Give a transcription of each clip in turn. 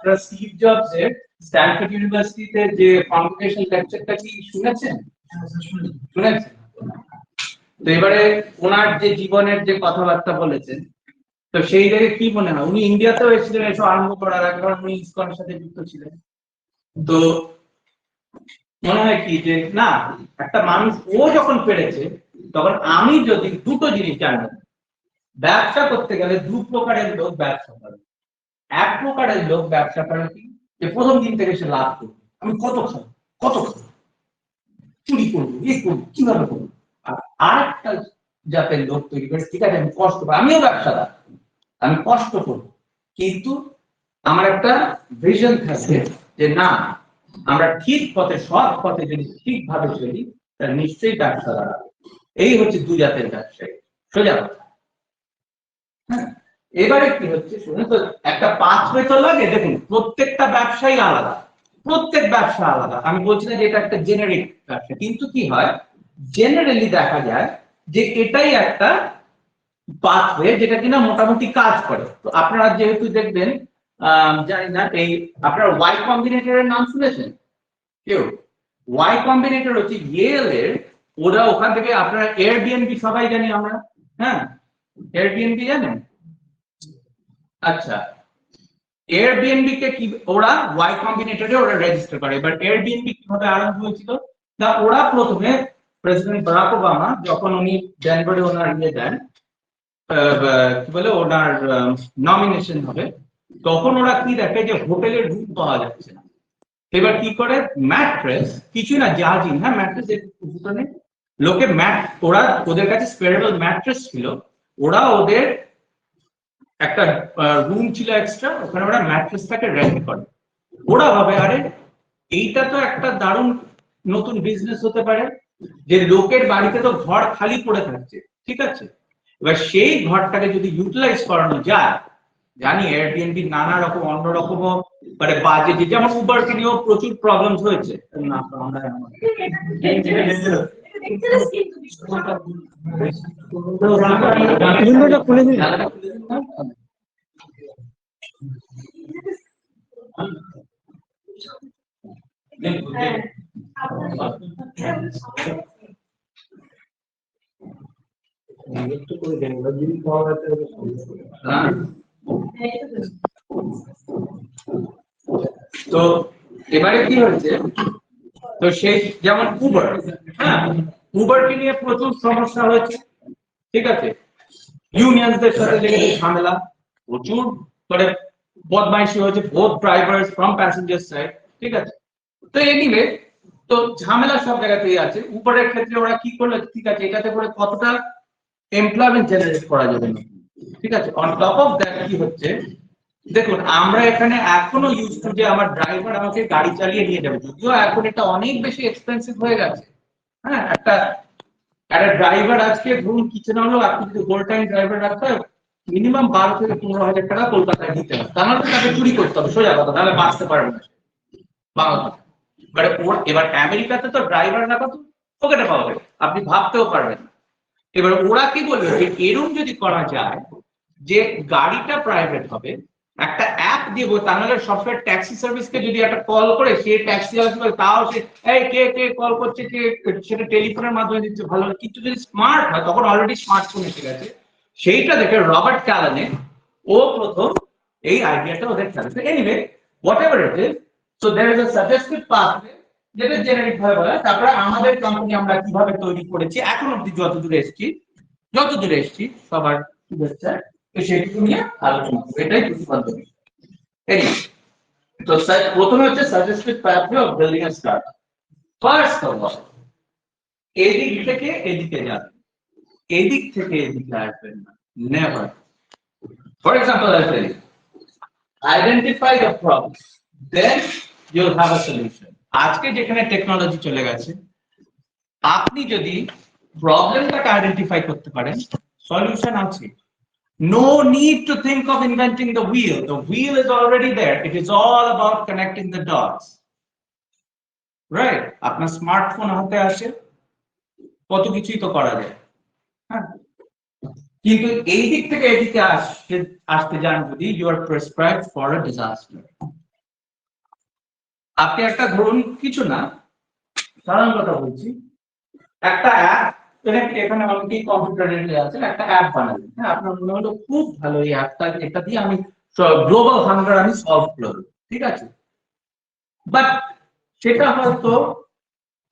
আপনারা Steve jobs এর Stanford ইউনিভার্সিটিতে যে কনভোকেশন লেকচারটা কি শুনেছেন? শুনেছেন? তো এবারে ওনার যে জীবনের যে কথাবার্তা বলেছেন, তো সেই জায়গায় কি মনে হয়? উনি ইন্ডিয়াতেও এসেছিলেন এসব আরম্ভ করার আগে, কারণ উনি ইসকনের সাথে যুক্ত ছিলেন। তো মনে হয় কি যে না, একটা মানুষ ও যখন পেরেছে, তখন আমি যদি দুটো জিনিস জানি, ব্যবসা করতে গেলে দু প্রকারের লোক ব্যবসা করে। এক প্রকারের লোক ব্যবসা করে কি, যে প্রথম দিন থেকে সে লাভ করবে, আমি কত খাবো, চুরি করবো, করবো, কিভাবে করবো। আর আরেকটা জাতের লোক তৈরি করে, ঠিক আছে আমি কষ্ট পাবো, আমিও ব্যবসাদার, আমি কষ্ট করবো, কিন্তু আমার একটা ভিশন থাকবে যে না, আমরা ঠিক পথে, সৎ পথে যদি ঠিকভাবে চলি, তাহলে নিশ্চয়ই ব্যবসা দাঁড়াবে। এই হচ্ছে দু জাতের ব্যবসায়ী, সোজা কথা। হ্যাঁ, এবারে কি হচ্ছে শুনুন তো, একটা পাথওয়ে তো লাগে। দেখুন, প্রত্যেকটা ব্যবসায়ী আলাদা, প্রত্যেক ব্যবসা আলাদা। আমি বলছি না যে এটা একটা জেনারিক ব্যবসা, কিন্তু কি হয়, জেনারেলি দেখা যায় যে এটাই একটা পাথওয়ে যেটা কিনা মোটামুটি কাজ করে। তো আপনারা যেহেতু দেখবেন, জানি না, এই আপনারা ওয়াই কম্বিনেটরের নাম শুনেছেন কেউ? ওয়াই কম্বিনেটর হচ্ছে ইয়েল এর, ওরা ওখান থেকে, আপনারা এয়ারবিএনবি সবাই জানি আমরা, হ্যাঁ, এয়ারবিএনবি জানেন? আচ্ছা, এয়ারবিএনবি কে কি ওরা ওয়াই কম্বিনেটরে ওরা রেজিস্টার করে। এবার এয়ারবিএনবি কিভাবে আরম্ভ হয়েছিল? না, ওরা প্রথমে প্রেসিডেন্ট বারাক ওবামা যখন উনি জানুয়ারি ওনার ইয়ে দেন, কি বলে, ওনার নমিনেশন হবে, তখন ওরা কি দেখে যে হোটেলের রুম পাওয়া যাচ্ছে না। এবার কি করে, ম্যাট্রেস, কিছু না জাজিং, হ্যাঁ ম্যাট্রেস লোকে ওরা, ওদের কাছে স্পেয়ারেবল ম্যাট্রেস ছিল, ওরা ওদের একটা রুম ছিল এক্সট্রা, ওখানে ওরা ম্যাট্রেসটাকে রেন্ট করে। ওরা ভাবে আরে এইটা তো একটা দারুণ নতুন বিজনেস হতে পারে, যে লোকের বাড়িতে তো ঘর খালি পড়ে থাকছে, ঠিক আছে, এবার সেই ঘরটাকে যদি ইউটিলাইজ করানো যায়। জানি এয়ারবিএনবি নানা রকম অন্যরকম মানে বাজে, যেমন উবারকে নিয়েও প্রচুর প্রবলেম হয়েছে। না আমরা তো এবারে কি হয়েছে, তো সেই যেমন উবার, হ্যাঁ, উবারকে নিয়ে প্রচুর সমস্যা হয়েছে, ঠিক আছে, ইউনিয়নদের সাথে লেগেছে ঝামেলা, প্রচুর করে বদমাইশি হয়েছে, both drivers from passenger side, ঠিক আছে। তো এনিওয়ে, তো ঝামেলা সব জায়গাতেই আছে। উবারের ক্ষেত্রে ওরা কি করলো, ঠিক আছে, এটাতে করে কতটা এমপ্লয়মেন্ট জেনারেট করা যাবে না, ঠিক আছে। অন টপ অফ দ্যাট কি হচ্ছে, দেখুন আমরা এখানে এখনো ইউজ করি যে আমার ড্রাইভার আমাকে গাড়ি চালিয়ে নিয়ে যাবে, যদিও এখন এটা অনেক বেশি এক্সপেন্সিভ হয়ে গেছে। হ্যাঁ, একটা ড্রাইভার আজকে ধরুন কিছু না হলেও আপনি যদি হোল টাইম ড্রাইভার রাখতে হয়, মিনিমাম 12 থেকে 15,000 টাকা কলকাতায় দিতে হবে, তাহলে তাকে চুরি করতে হবে, সোজা কথা, তাহলে বাঁচতে পারবে না বাংলাদেশ। এবার আমেরিকাতে তো ড্রাইভার রাখা তো পকেটে পাওয়া যাবে, আপনি ভাবতেও পারবেন না। এবার ওরা কি বলবে যে এরকম যদি করা যায় যে গাড়িটা প্রাইভেট হবে, একটা অ্যাপ দিব, তাহলে সফটওয়্যার ট্যাক্সি সার্ভিসকে যদি একটা কল করে, সে ট্যাক্সি আসবে, তাও সে এই কে কে কল করছে, কে সেটা টেলিফোনের মাধ্যমে দিচ্ছে, ভালো। কিন্তু যদি স্মার্ট হয়, তখন অলরেডি স্মার্টফোন এসে গেছে, সেইটা দেখে রবার্ট ক্যালানে ও প্রথম এই আইডিয়াটা ওদের খেলেছে। Anyway, whatever it is, so there is a suggested pathway, যেটা জেনারিক ভাবে বলা। তারপরে আমাদের কোম্পানি আমরা কিভাবে তৈরি করেছি, এখন অবধি যতদূর এসেছি সবার শুভেচ্ছা, তো সেটুকু নিয়ে আলোচনা করব, এটাই প্রতিপাদ্য বিষয়। তো প্রথমে হচ্ছে suggested pathway of building a startup. First of all, এদিক থেকে এদিকে যাবেন, এদিক থেকে এদিকে আসবেন না, never. For example, I tell you, identify the problem, then you will have a solution. আজকে যেখানে টেকনোলজি চলে গেছে, আপনি যদি প্রবলেমটাকে আইডেন্টিফাই করতে পারেন, সলিউশন আছে। No need to think of inventing the wheel. The wheel is already there. It is all about connecting the dots. Right? আপনার স্মার্টফোন হাতে আসে, কত কিছুই তো করা যায়, হ্যাঁ, কিন্তু এই দিক থেকে এদিকে আসতে যান যদি, you are prescribed for a disaster. আপনি একটা ধরুন কিছু না, সাধারণ কথা বলছি, একটা অ্যাপ, এখানে অনেকেই কম্পিউটারে আছে, একটা অ্যাপ বানালেন, হ্যাঁ, আপনার মনে হলো খুব ভালো এই অ্যাপটা, এটা দিয়ে আমি গ্লোবাল হাঙ্গার আমি সলভ করব, ঠিক আছে, বাট সেটা হয়তো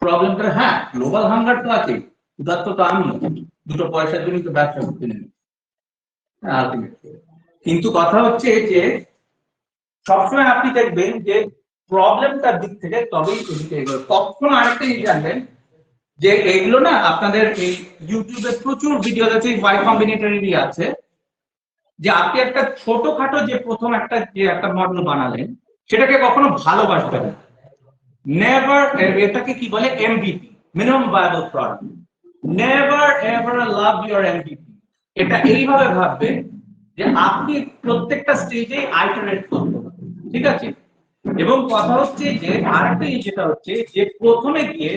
প্রবলেমটা, হ্যাঁ গ্লোবাল হাঙ্গার তো আছে, উদাত্ত তো আমি দুটো পয়সার জন্য তো ব্যবসা করতে নেই, কিন্তু কথা হচ্ছে যে সবসময় আপনি দেখবেন যে প্রবলেমটার দিক থেকে তবেই এদিকে এগোবে। কখনো আরেকটা জিনিস জানবেন যে এইগুলো না আপনাদের এই ইউটিউবে প্রচুর ভিডিও আছে, ওয়াই কম্বিনেটরি আছে, যে আপনি একটা ছোটখাটো যে প্রথম একটা মডেল বানালেন সেটাকে কখনো ভালোবাসবেন না, নেভার, এটাকে কি বলে MVP, minimum viable product, never ever love your MVP. এটা এইভাবে ভাববেন যে আপনি প্রত্যেকটা স্টেজে আইটারেট করবেন, ঠিক আছে, এবং কথা হচ্ছে যে আরেকটা যেটা হচ্ছে যে প্রথমে গিয়ে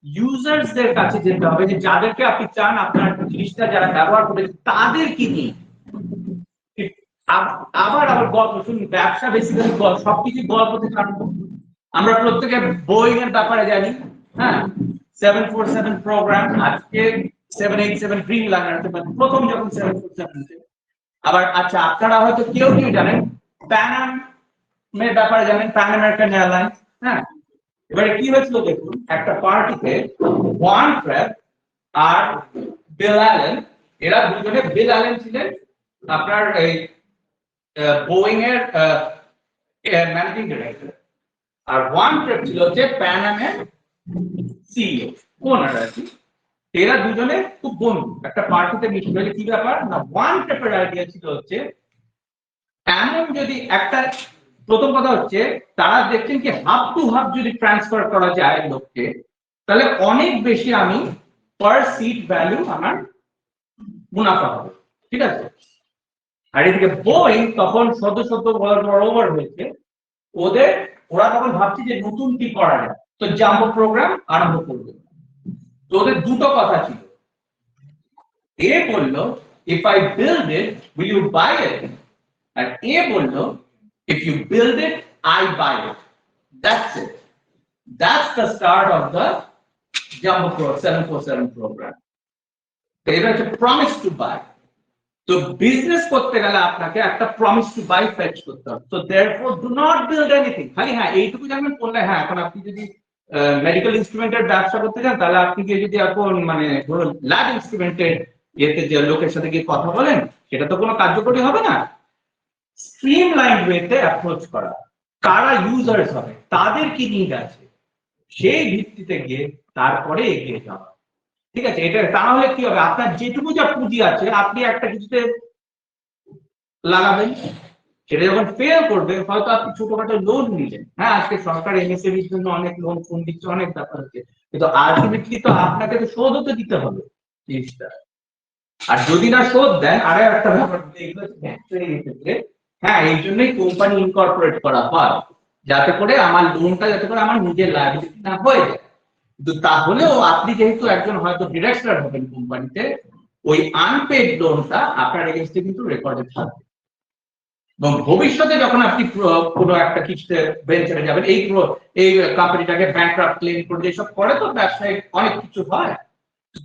ইউজার্সদের কাছে যেতে হবে, যে যাদেরকে আপনি চান আপনার জিনিসটা যারা ব্যবহার করে তাদের কি নিয়ে, আবার গল্প শুনুন, ব্যবসা বেসিক্যালি সবকিছু গল্প থেকে আরম্ভ। আমরা প্রত্যেকে বোয়িং এর ব্যাপারে জানি, হ্যাঁ, 747 প্রোগ্রাম, আজকে 787 ড্রিম লাইনার, প্রথম যখন 747, আবার আচ্ছা আপনারা হয়তো কেউ কেউ জানেন প্যান এর ব্যাপারে জানেন, প্যান আমেরিকান এয়ারলাইন্স, হ্যাঁ, এবারে কি হয়েছিল দেখুন, একটা পার্টিতে ওয়ান ট্র্যাপ আর বিল অ্যালেন, এরা দুজনে, বিল অ্যালেন ছিলেন আপনার এই বোয়িং এর ম্যানেজিং ডিরেক্টর, আর ওয়ান ট্র্যাপ ছিল হচ্ছে প্যান আমের সিইও, ওনার আর কি, এরা দুজনে খুব বন্ধু, একটা পার্টিতে মিটিং হয়েছে, কি ব্যাপার না, ওয়ান ট্র্যাপের আইডিয়া ছিল হচ্ছে এমন যদি একটা, প্রথম কথা হচ্ছে তারা দেখছেন কি হাফ টু হাফ যদি ট্রান্সফার করা যায় লোককে, তাহলে অনেক বেশি আমি পার সিট ভ্যালু আমার মুনাফা হবে, ঠিক আছে, আর এদিকে বোয়িং তখন সদ্য বড় ওভার হয়েছে ওদের, ওরা তখন ভাবছে যে নতুন কি করা যায়, তো জাম্বো প্রোগ্রাম আরম্ভ করবে, তো ওদের দুটো কথা ছিল, এ বললো if I build it will you buy it, আর এ বললো if you build it I buy it, that's it, that's the start of the Jumbo Pro 747 program. তো এটা হচ্ছে প্রমিস টু বাই, তো বিজনেস করতে গেলে আপনাকে একটা প্রমিস টু বাই ফেচ করতে হবে, তো therefore do not build anything, খালি হ্যাঁ এইটুকু জানবেন করলে, হ্যাঁ এখন আপনি যদি মেডিকেল ইনস্ট্রুমেন্টের ব্যবসা করতে চান তাহলে আপনি গিয়ে যদি এখন মানে ধরুন ল্যাব ইনস্ট্রুমেন্টের ইয়েতে যে লোকের সাথে গিয়ে কথা বলেন, সেটা তো কোনো কার্যকরী হবে না, স্ট্রিমলাইন ওয়েতে অ্যাপ্রোচ করা, কারা ইউজার্স হবে, তাদের কি নিড আছে, সেই ভিত্তিতে গিয়ে তারপরে এগিয়ে যাওয়া, ঠিক আছে, এটা তাহলে কি হবে, আপনার যেটুকু যা পুঁজি আছে আপনি একটা কিছুতে লাগাবেন, সেটা যখন ফেল করবে হয়তো আপনি ছোটখাটো লোন নিলেন, হ্যাঁ আজকে সরকার এমএসএমইর জন্য অনেক লোন ফোন দিচ্ছে, অনেক ব্যাপার হচ্ছে, কিন্তু আলটিমেটলি তো আপনাকে তো শোধও তো দিতে হবে জিনিসটা, আর যদি না শোধ দেন আরো একটা ব্যাপার, ক্ষেত্রে হ্যাঁ এই জন্যই কোম্পানি ইনকর্পোরেট করা হয়, যাতে করে আমার লোনটা যাতে করে আমার নিজের লায়াবিলিটি না হয়ে যায়, কিন্তু তাহলেও আপনি যেহেতু একজন হয়তো ডিরেক্টর হবেন কোম্পানিতে, ওই আনপেড লোনটা আপনার এগেইনস্টে কিন্তু রেকর্ডে থাকবে, এবং ভবিষ্যতে যখন আপনি কোনো একটা কিছুতে ভেঞ্চারে যাবেন, এই কোম্পানিটাকে ব্যাংকরাপ্ট ক্লেম করে যেসব করে তো ব্যবসায় অনেক কিছু হয়,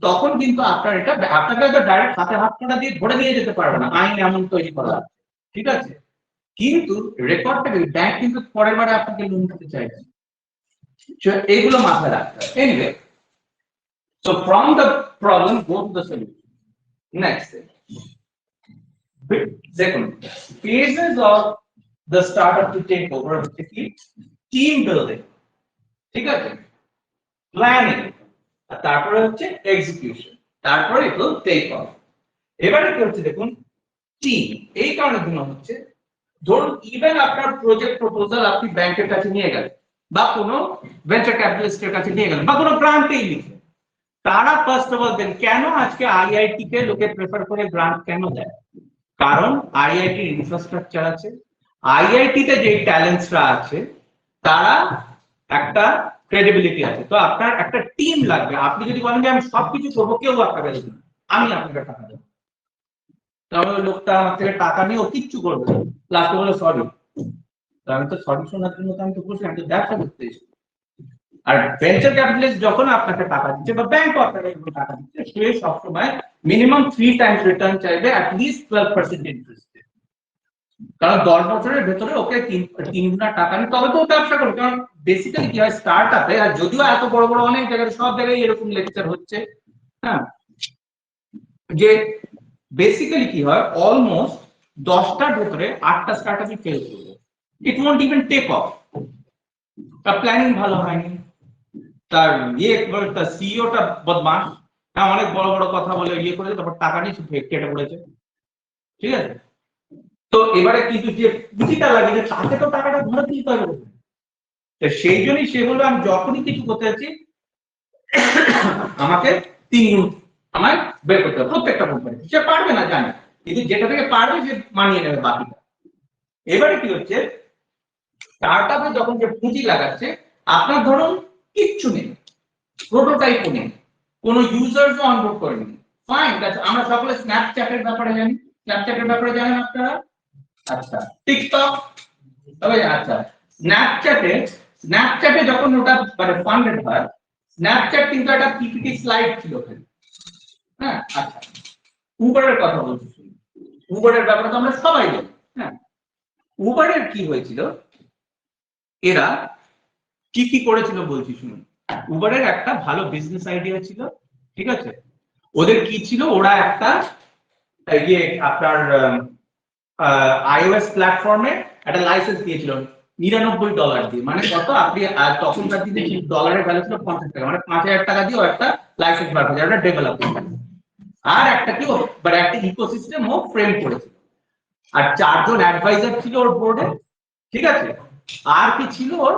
তখন কিন্তু আপনার এটা আপনাকে ডাইরেক্ট হাতে হাত কাটা দিয়ে ধরে নিয়ে যেতে পারবে না, আইন এমন তৈরি করা আছে, ঠিক আছে, কিন্তু রেকর্ডটা ব্যাংক কিন্তু পরের বারে আপনাকে লোন দিতে চাইবে, এগুলো মাথায় রাখতে হবে। Anyway, so from the problem go to the solution. Next, second phases of the startup to take over হচ্ছে কি, টিম বিল্ডিং, ঠিক আছে, প্ল্যানিং, আর তারপরে হচ্ছে এক্সিকিউশন, তারপরে ইট উইল টেক অফ। এবারে কি হচ্ছে দেখুন, টিম এই কারণের জন্য হচ্ছে, ধরুন ইভেন আপনার প্রজেক্ট প্রপোজাল আপনি ব্যাংকের কাছে নিয়ে গেলেন, বা কোনো ভেঞ্চার ক্যাপিটালিস্টের কাছে নিয়ে গেলেন, বা কোনো গ্রান্টেই লিখলেন, তারা ফার্স্ট অফ অল দেন, কেন আজকে আইআইটি কে লোকে প্রেফার করে, গ্রান্ট কেন দেয়, কারণ আইআইটির ইনফ্রাস্ট্রাকচার আছে, আইআইটি তে যে ট্যালেন্টসরা আছে তারা একটা ক্রেডিবিলিটি আছে, তো আপনার একটা টিম লাগবে, আপনি যদি বলেন যে আমি সবকিছু করবো, কেউ আপনাকে দেবে না, আমি আপনাকে টাকা দেবো, তাহলে লোকটা আমার থেকে টাকা নিয়ে ও কিচ্ছু করবে, লাস্টে বলে সরি, আমি তো সঠিক শোনার জন্য আমি তো বলছি আমি তো ব্যবসা করতে এসেছি। আর ভেঞ্চার ক্যাপিটালিস্ট যখন আপনাকে টাকা দিচ্ছে বা ব্যাংক আপনাকে টাকা দিচ্ছে, সে সবসময় মিনিমাম 3 টাইমস রিটার্ন চাইবে, অ্যাটলিস্ট 12% ইন্টারেস্ট। কারণ 10 বছরের ভেতরে ওকে 3 গুণা টাকা নিয়ে তবে তো ব্যবসা করবে। কারণ বেসিক্যালি কি হয় স্টার্ট আপে, আর যদিও এত বড় বড় অনেক জায়গায় সব জায়গায় এরকম লেকচার হচ্ছে, হ্যাঁ, যে বেসিক্যালি কি হয় অলমোস্ট 10টার ভেতরে 8টা স্টার্ট আপই ফেল করবে। It won't even take off. তার প্ল্যানিং ভালো হয়নি, তার তার সিইওটা বদমাশ, হ্যাঁ, অনেক বড় বড় কথা বলে করেছে, তারপর টাকা নিয়ে কেটে পড়েছে। ঠিক আছে, তো এবারে কিন্তু যে পুঁজিটা লাগে তাকে তো টাকাটা ঘরে দিতে হবে। সেই জন্যই সে বললো আমি যখনই কিছু করতে যাচ্ছি আমাকে 3 গুণ আমায় বের করতে হবে। প্রত্যেকটা কোম্পানি সে পারবে না জানে, কিন্তু যেটা থেকে পারবে সে মানিয়ে নেবে বাকিটা। এবারে কি হচ্ছে স্টার্টআপে যখন যে পুঁজি লাগাচ্ছে, আপনার ধরুন কিচ্ছু নেই, প্রোটোটাইপও নেই, কোনো ইউজারও অনবোর্ড করেনি, ফাইন। আমরা সকলে স্ন্যাপচ্যাটের ব্যাপারে জানি। স্ন্যাপচ্যাটের ব্যাপারে জানেন আপনারা? আচ্ছা, টিকটক, তবে আচ্ছা, স্ন্যাপচ্যাটে যখন ওটা মানে ফান্ডেড হয়, স্ন্যাপচ্যাট কিন্তু একটা পিপিটি স্লাইড ছিল। হ্যাঁ, আচ্ছা, উবারের কথা বলছি। উবারের ব্যাপারে তো আমরা সবাই জানি। হ্যাঁ, উবারের কি হয়েছিল, এরা কি করেছিল বলছি শুনুন। উবারের একটা ভালো বিজনেস আইডিয়া ছিল, ঠিক আছে। ওদের কি ছিল, ওরা একটা আপনার আইওএস প্ল্যাটফর্মে একটা লাইসেন্স দিয়েছিল $99 দিয়ে। মানে কত, আপনি তখনকার দিনে ডলারের ভ্যালু ছিল 50 টাকা, মানে 5000 টাকা দিয়ে একটা লাইসেন্স বার করে একটা ডেভেলপমেন্ট। আর একটা কি, মানে একটা ইকোসিস্টেম ও ফ্রেম করেছিল। আর 4 জন অ্যাডভাইজার ছিল ওর বোর্ডে, ঠিক আছে। আর কি ছিল ওর,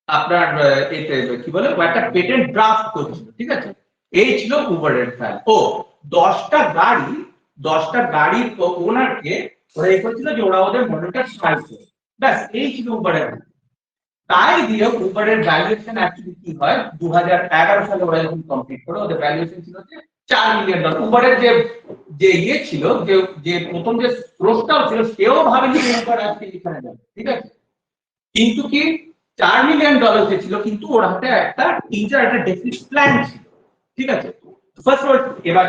আপনার এতে কি বলে, একটা পেটেন্ট ড্রাফট করছিল, ঠিক আছে। এই ছিল উবারের ফ্যাল। ও 10টা গাড়ির ওনারকে ওরা এই করেছিল যে ওরা ওদের মডেলটা ট্রাই করে, ব্যাস এই ছিল উবারের। তাই দিয়ে উবারের ভ্যালুয়েশন অ্যাকচুয়ালি কি হয়, 2011 সালে ওরা যখন কমপ্লিট করে ওদের ভ্যালুয়েশন ছিল যে $4 মিলিয়ন। উবারের যে যে ছিল, যে প্রথম যে প্রস্তাব ছিল, সেও ভাবেনি উবার আজকে এখানে যাবে, ঠিক আছে। কিন্তু কি $4 মিলিয়ন যে ছিল, কিন্তু ওর হাতে একটা টিজার, একটা ডেফিনিট প্ল্যান ছিল, ঠিক আছে। ফার্স্ট ওয়ার্ড, এবার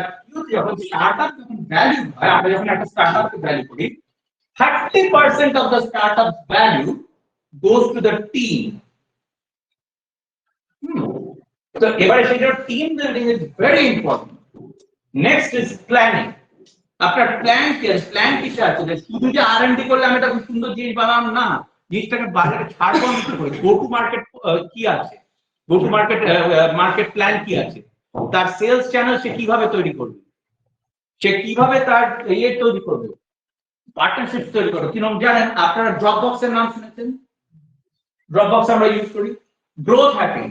যখন স্টার্টআপ যখন ভ্যালু হয়, আমরা যখন একটা স্টার্টআপকে ভ্যালু করি, 30% of the startup value goes to the team. So এবারে সেটা team building is very important. Next is planning. আপনার প্ল্যান কি আছে? প্ল্যান কিসে আছে? শুধু যে আর&ডি করলে আমি একটা খুব সুন্দর জিনিস বানালাম না, জিনিসটাকে বাজারে ছাড়বো আমি কি করে? গো টু মার্কেট কি আছে? Go to market market plan কি আছে? তার সেলস চ্যানেল সে কিভাবে তৈরি করবে? সে কিভাবে তার তৈরি করবে? পার্টনারশিপ তৈরি করবে। কিরকম জানেন আপনারা? ড্রপবক্স এর নাম শুনেছেন? ড্রপবক্স আমরা ইউজ করি। গ্রোথ হ্যাকিং,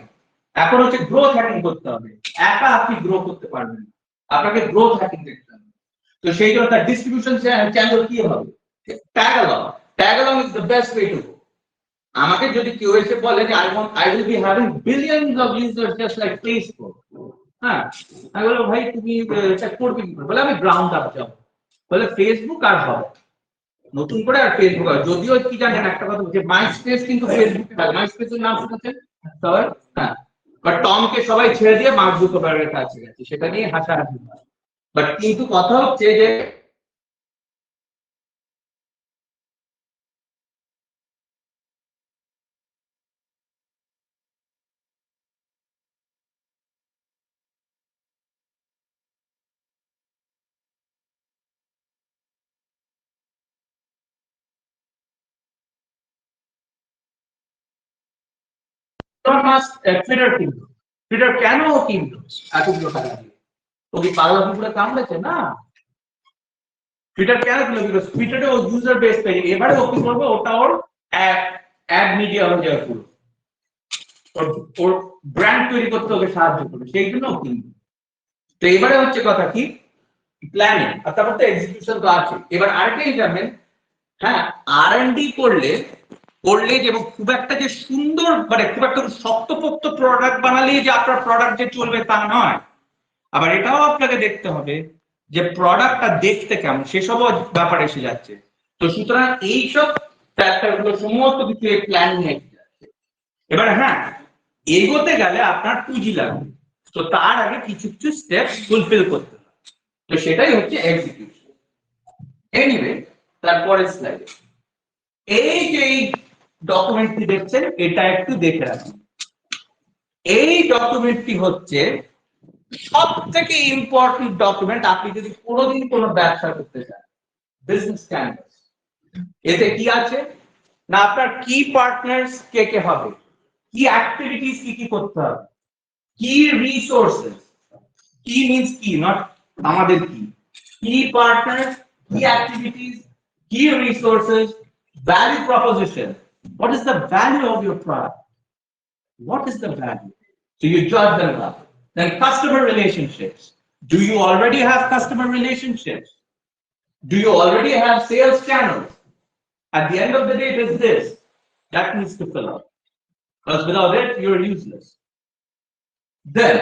এখন হচ্ছে গ্রোথ হ্যাকিং করতে হবে। একা আপনি গ্রো করতে পারবেন না, আপনাকে গ্রোথ হ্যাকিং দেখতে হবে। তো সেই জন্য তার ডিস্ট্রিবিউশন চ্যানেল কি হবে? Tag along is the best way to go. আমাকে যদি কেউ এসে বলে যে I will be having billions of users just like Facebook, হ্যাঁ, আমি বলবো ভাই তুমি এটা করবে কি করে? বলে আমি গ্রাউন্ড আপ যাব। বলে ফেসবুক আর হবে নতুন করে, আর ফেসবুক হয়। যদিও কি জানেন একটা কথা বলছে, মাইস্পেস কিন্তু ফেসবুকে থাকে। মাইস্পেসের নাম শুনেছেন সবাই? হ্যাঁ, বাট টমকে সবাই ছেড়ে দিয়ে মার্ক জুকারবার্গের কাছে গেছে, সেটা নিয়ে হাসাহাসি হয়। বাট কিন্তু কথা হচ্ছে যে টুইটার কিনলো। টুইটার কেন কিনলো এতগুলো টাকা দিয়ে? ও কি পাগলা কুকুরে কামড়েছে? না। টুইটার কেন কিনলো? বিকজ টুইটারে ও ইউজার বেস পেয়ে এবারে ও কি করবে, ওটা ওর অ্যাড মিডিয়া হয়ে যাবে পুরো। ওর ব্র্যান্ড তৈরি করতে ওকে সাহায্য করবে, সেই জন্য ও কিনবে। তো এবারে হচ্ছে কথা কি, প্ল্যানিং, আর তারপর তো এক্সিকিউশন তো আছে। এবার আরেকটাই জানেন, হ্যাঁ, আর&ডি করলে যে খুব একটা যে সুন্দর, মানে খুব একটা শক্তপোক্ত প্রোডাক্ট বানালেই যে আপনার প্রোডাক্ট যে চলবে তা নয়। আবার এটাও আপনাকে দেখতে হবে যে প্রোডাক্টটা দেখতে কেমন, সেসবও ব্যাপার এসে যাচ্ছে। তো সুতরাং এইসব ফ্যাক্টরগুলো সমস্ত কিছু এই প্ল্যান নিয়ে যাচ্ছে। এবার হ্যাঁ, এগোতে গেলে আপনার পুঁজি লাগবে, তো তার আগে কিছু কিছু স্টেপ ফুলফিল করতে হবে, তো সেটাই হচ্ছে এক্সিকিউশন। এনিওয়ে, তারপরের স্লাইডে এই যে ডকুমেন্টটি দেখছেন, এটা একটু দেখে রাখুন। এই ডকুমেন্টটি হচ্ছে সব থেকে ইম্পর্টেন্ট ডকুমেন্ট আপনি যদি কোনোদিন কোনো ব্যবসা করতে চান, বিজনেস ক্যানভাস। এতে কি আছে না, আপনার কি পার্টনার্স কে কে হবে, কি অ্যাক্টিভিটিস কি কি করতে হবে, কি রিসোর্সেস, কি মিন্স কি নট আমাদের কি পার্টনার্স, কি অ্যাক্টিভিটিস, কি resources, value proposition. What is the value of your product? What is the value? So you judge them up. Then customer relationships. Do you already have customer relationships? Do you already have sales channels? At the end of the day, it is this that needs to fill up. Because without it, you're useless. Then,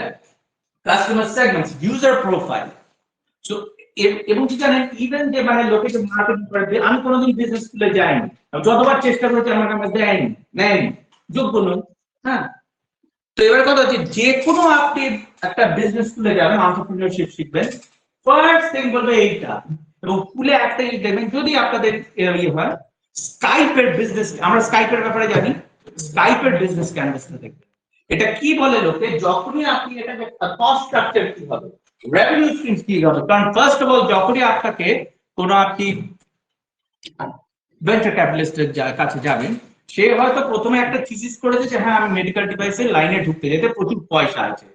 customer segments, user profile. So, এবং কি জানেন, even যে মানে লোকে যে marketing করে, আমি কোনোদিন বিজনেস স্কুলে যাইনি, যতবার চেষ্টা করেছি আমার কাছে দেয়নি, নেয়নি, যোগ্য নই। হ্যাঁ, তো এবার কথা হচ্ছে, যে কোনো আপনি একটা বিজনেস স্কুলে যাবেন, এন্টারপ্রেনিয়রশিপ শিখবেন, ফার্স্ট থিং বলবে এইটা। এবং স্কুলে একটা জিনিস দেখবেন, যদি আপনাদের ইয়ে হয়, স্কাইপের বিজনেস, আমরা স্কাইপের ব্যাপারে জানি, স্কাইপের বিজনেস ক্যানভাসটা দেখবেন। এটা কি বলে লোকে, যখনই আপনি এটাকে কস্ট স্ট্রাকচার কি হবে, রেভিনিউ স্ট্রিমস কি হবে, কারণ ফার্স্ট অফ অল যখনই আপনাকে কোনো আপনি ভেঞ্চার ক্যাপিটালিস্টের কাছে যাবেন, সে হয়তো প্রথমে একটা থিসিস করেছে যে হ্যাঁ আমি মেডিকেল ডিভাইসের লাইনে ঢুকতে যেতে প্রচুর পয়সা আছে,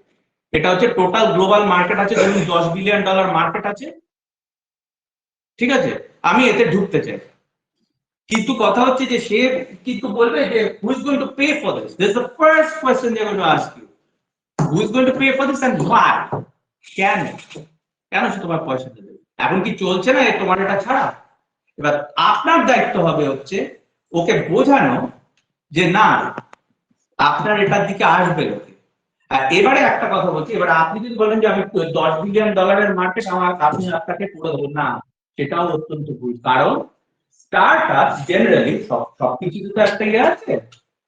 এটা হচ্ছে টোটাল গ্লোবাল মার্কেট আছে, ধরুন $10 বিলিয়ন মার্কেট আছে, ঠিক আছে, আমি এতে ঢুকতে চাই। কিন্তু কথা হচ্ছে যে সে কিন্তু বলবে যে who is going to pay for this, this is the first question they are going to ask you, who is going to pay for this and why, কেন, কেন সে তোমার পয়সা দেবে, এখন কি চলছে না তোমার এটা ছাড়া। এবার আপনার দায়িত্ব হবে হচ্ছে ওকে বোঝানো যে না, আপনার এটার দিকে আসবে লোকে। আর এবারে একটা কথা বলছি, এবার আপনি যদি বলেন যে আমি $10 বিলিয়ন মার্কেট, আমার আপনি আপনাকে করে দেবো না, সেটাও অত্যন্ত ভুল। কারণ স্টার্টআপ জেনারেলি সবকিছু তো একটা ইয়ে আছে,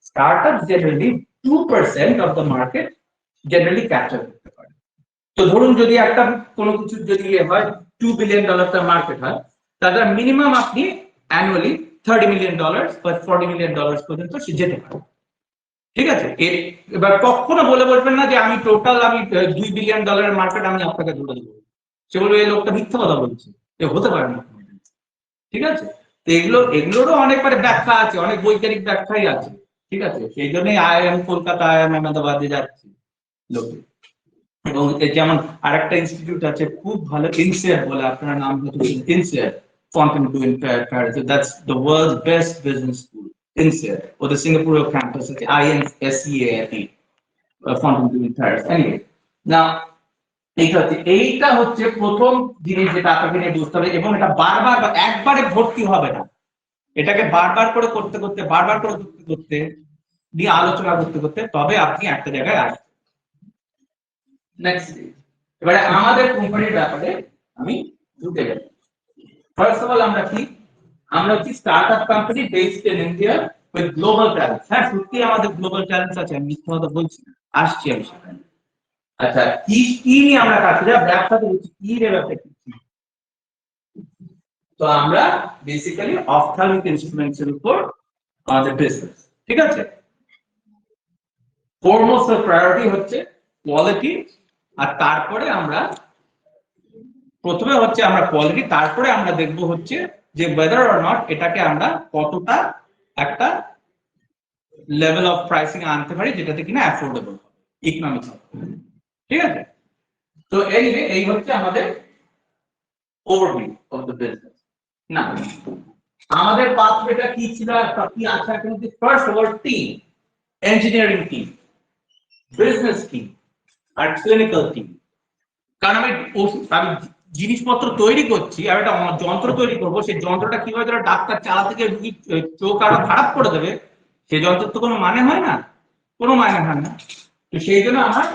startup generally 2% of the market generally capture করতে পারে। তো ধরুন যদি একটা কোনো কিছু যদি হয় $2 বিলিয়ন মার্কেট হয়, তাহলে মিনিমাম আপনি অ্যানুয়ালি $30 মিলিয়ন বা $40 মিলিয়ন পর্যন্ত সে যেতে পারে, ঠিক আছে। এবার কখনো বলে বলবেন না যে আমি টোটাল আমি $2 বিলিয়ন মার্কেট আমি আপনাকে ধরে দেবো, সে বলবে এই লোকটা মিথ্যা কথা বলছে, এ হতে পারে না, ঠিক আছে। তো এগুলোরও অনেকবার ব্যাখ্যা আছে, অনেক বৈজ্ঞানিক ব্যাখ্যাই আছে, ঠিক আছে। সেই জন্যই IIM কলকাতা, IIM আহমেদাবাদে যাচ্ছে লোকে। এবং যেমন আরেকটা ইনস্টিটিউট আছে খুব ভালো, ইনসিয়ার বলে, আপনার নাম হয়তো ইনসিয়ার, Fountain Doing Paris, that's the world's best business school, ইনসিয়ার, ওদের সিঙ্গাপুরের ক্যাম্পাস আছে, INSEAD, Fountain Doing Paris। Anyway, না এইটা হচ্ছে প্রথম জিনিস যেটা আপনাকে নিয়ে বুঝতে হবে, এবং এটা বারবার বা একবারে ভর্তি হবে না, এটাকে বারবার করে করতে করতে, বারবার করে করতে করতে, নিয়ে আলোচনা করতে করতে, তবে আপনি একটা জায়গায় আসবেন। নেক্সট, এবারে আমাদের কোম্পানির ব্যাপারে আমি ঢুকে গেলাম। ফার্স্ট অফ অল আমরা কি, আমরা হচ্ছে startup company based in India with global talent. হ্যাঁ, সত্যি আমাদের গ্লোবাল ট্যালেন্ট আছে, আমি মিথ্যা কথা বলছি না, আসছি আমি সেখানে। আচ্ছা, কি কি নিয়ে আমরা কাজ করি, ব্যবসাতে হচ্ছে কি রে ব্যবসা কি, তো আমরা বেসিক্যালি অপথ্যালমিক ইনস্ট্রুমেন্টস এর উপর আমাদের বিজনেস, ঠিক আছে। ফরমোস্ট প্রায়োরিটি হচ্ছে কোয়ালিটি, আর তারপরে আমরা প্রথমে হচ্ছে আমরা কোয়ালিটি, তারপরে আমরা দেখবো হচ্ছে যে whether or not এটাকে আমরা কতটা একটা লেভেল অফ প্রাইসিং আনতে পারি যেটাতে কিনা অ্যাফোর্ডেবল হবে, ইকোনমিক হবে, ঠিক আছে। তো এনিওয়ে, এই হচ্ছে আমাদের ওভারভিউ অফ দ্য বিজনেস। না, আমাদের পাথওয়েটা কি ছিল, কি আছে এখন, first of all team, engineering team, business team, আর ক্লিনিক্যাল টিম। কারণ আমি জিনিসপত্র তৈরি করছি, আর একটা যন্ত্র তৈরি করবো, সেই যন্ত্রটা কিভাবে ধরো ডাক্তার চালাতে গিয়ে রুগী চোখ আরো খারাপ করে দেবে, সেই যন্ত্রের তো কোনো মানে হয় না, কোনো মানে হয় না। তো সেই জন্য আমার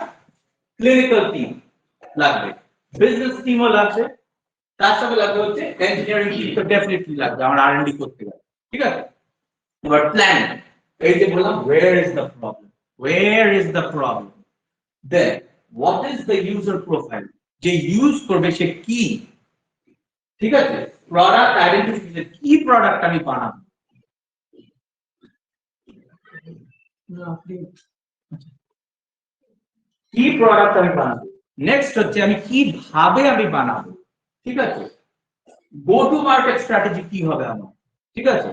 ক্লিনিক্যাল টিম লাগবে, বিজনেস টিমও লাগবে, তার সাথে লাগবে হচ্ছে ইঞ্জিনিয়ারিং টিম, তো ডেফিনেটলি লাগবে আমার R&D করতে গেলে, ঠিক আছে। এবার প্ল্যানিং, এই যে বললাম where is the problem, where is the problem, then what is the user profile, যে ইউজ করবে সে কি, ঠিক আছে, প্রোডাক্ট আইডেন্টিফিকেশন, কি প্রোডাক্ট আমি বানাবো, কি প্রোডাক্ট আমি বানাবো, নেক্সট হচ্ছে আমি কিভাবে আমি বানাবো, ঠিক আছে, গো টু মার্কেট স্ট্র্যাটেজি কি হবে আমার, ঠিক আছে,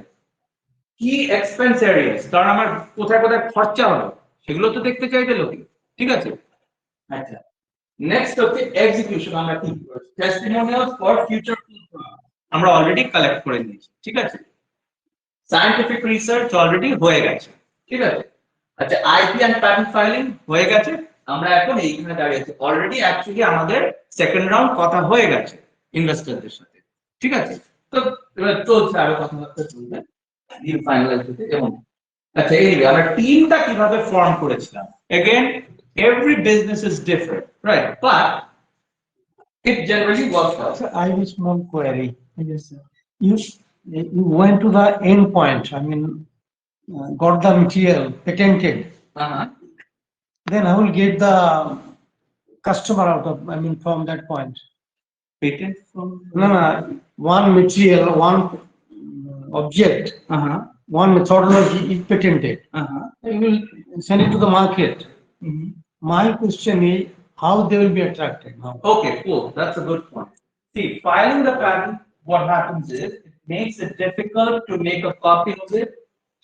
কি এক্সপেন্স এরিয়াস, কারণ আমার কোথায় কোথায় খরচা হলো সেগুলো তো দেখতে চাইবে লোকে, ঠিক আছে। আচ্ছা, নেক্সট হচ্ছে এক্সিকিউশন, আমরা কি করব, টেস্টিমোনিয়ালস ফর ফিউচার আমরা অলরেডি কালেক্ট করে নিয়েছি, ঠিক আছে, সায়েন্টিফিক রিসার্চ অলরেডি হয়ে গেছে, ঠিক আছে। আচ্ছা, আইপি এন্ড প্যাটেন্ট ফাইলিং হয়ে গেছে, আমরা এখন এইখানে দাঁড়িয়ে আছি, অলরেডি অ্যাকচুয়ালি আমাদের সেকেন্ড রাউন্ড কথা হয়ে গেছে ইনভেস্টরদের সাথে, ঠিক আছে। তো এবার চলছে আরো কথাবার্তা চলবে, ডিল ফাইনালাইজ হতে এবং আচ্ছা এই আমরা টিমটা কিভাবে ফর্ম করেছিলাম, again every business is different, right, but it generally works out. So I have a small query. Yes, sir. You went to the end point. I mean, got the material patented. Then I will get the customer out of. I mean, from that point. Patent from No, no. One material, one object, one methodology is patented. You will send it to the market. My question is how they will be attracted. How? Okay, cool. That's a good point. See, filing the patent, what happens is it makes it difficult to make a copy of it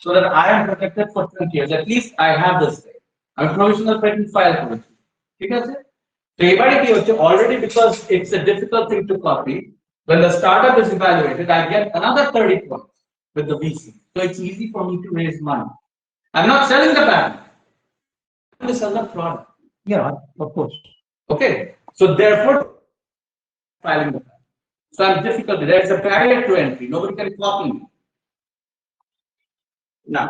so that I am protected for 20 years. At least I have this thing. I'm provisional patent file for it. Because so already because it's a difficult thing to copy, when the startup is evaluated, I get another 30 points with the VC. So it's easy for me to raise money. I'm not selling the patent. I'm selling the product. Yeah, of course. Okay, so therefore, filing the patent. So I'm difficult. There's a barrier to entry. Nobody can copy me. Now,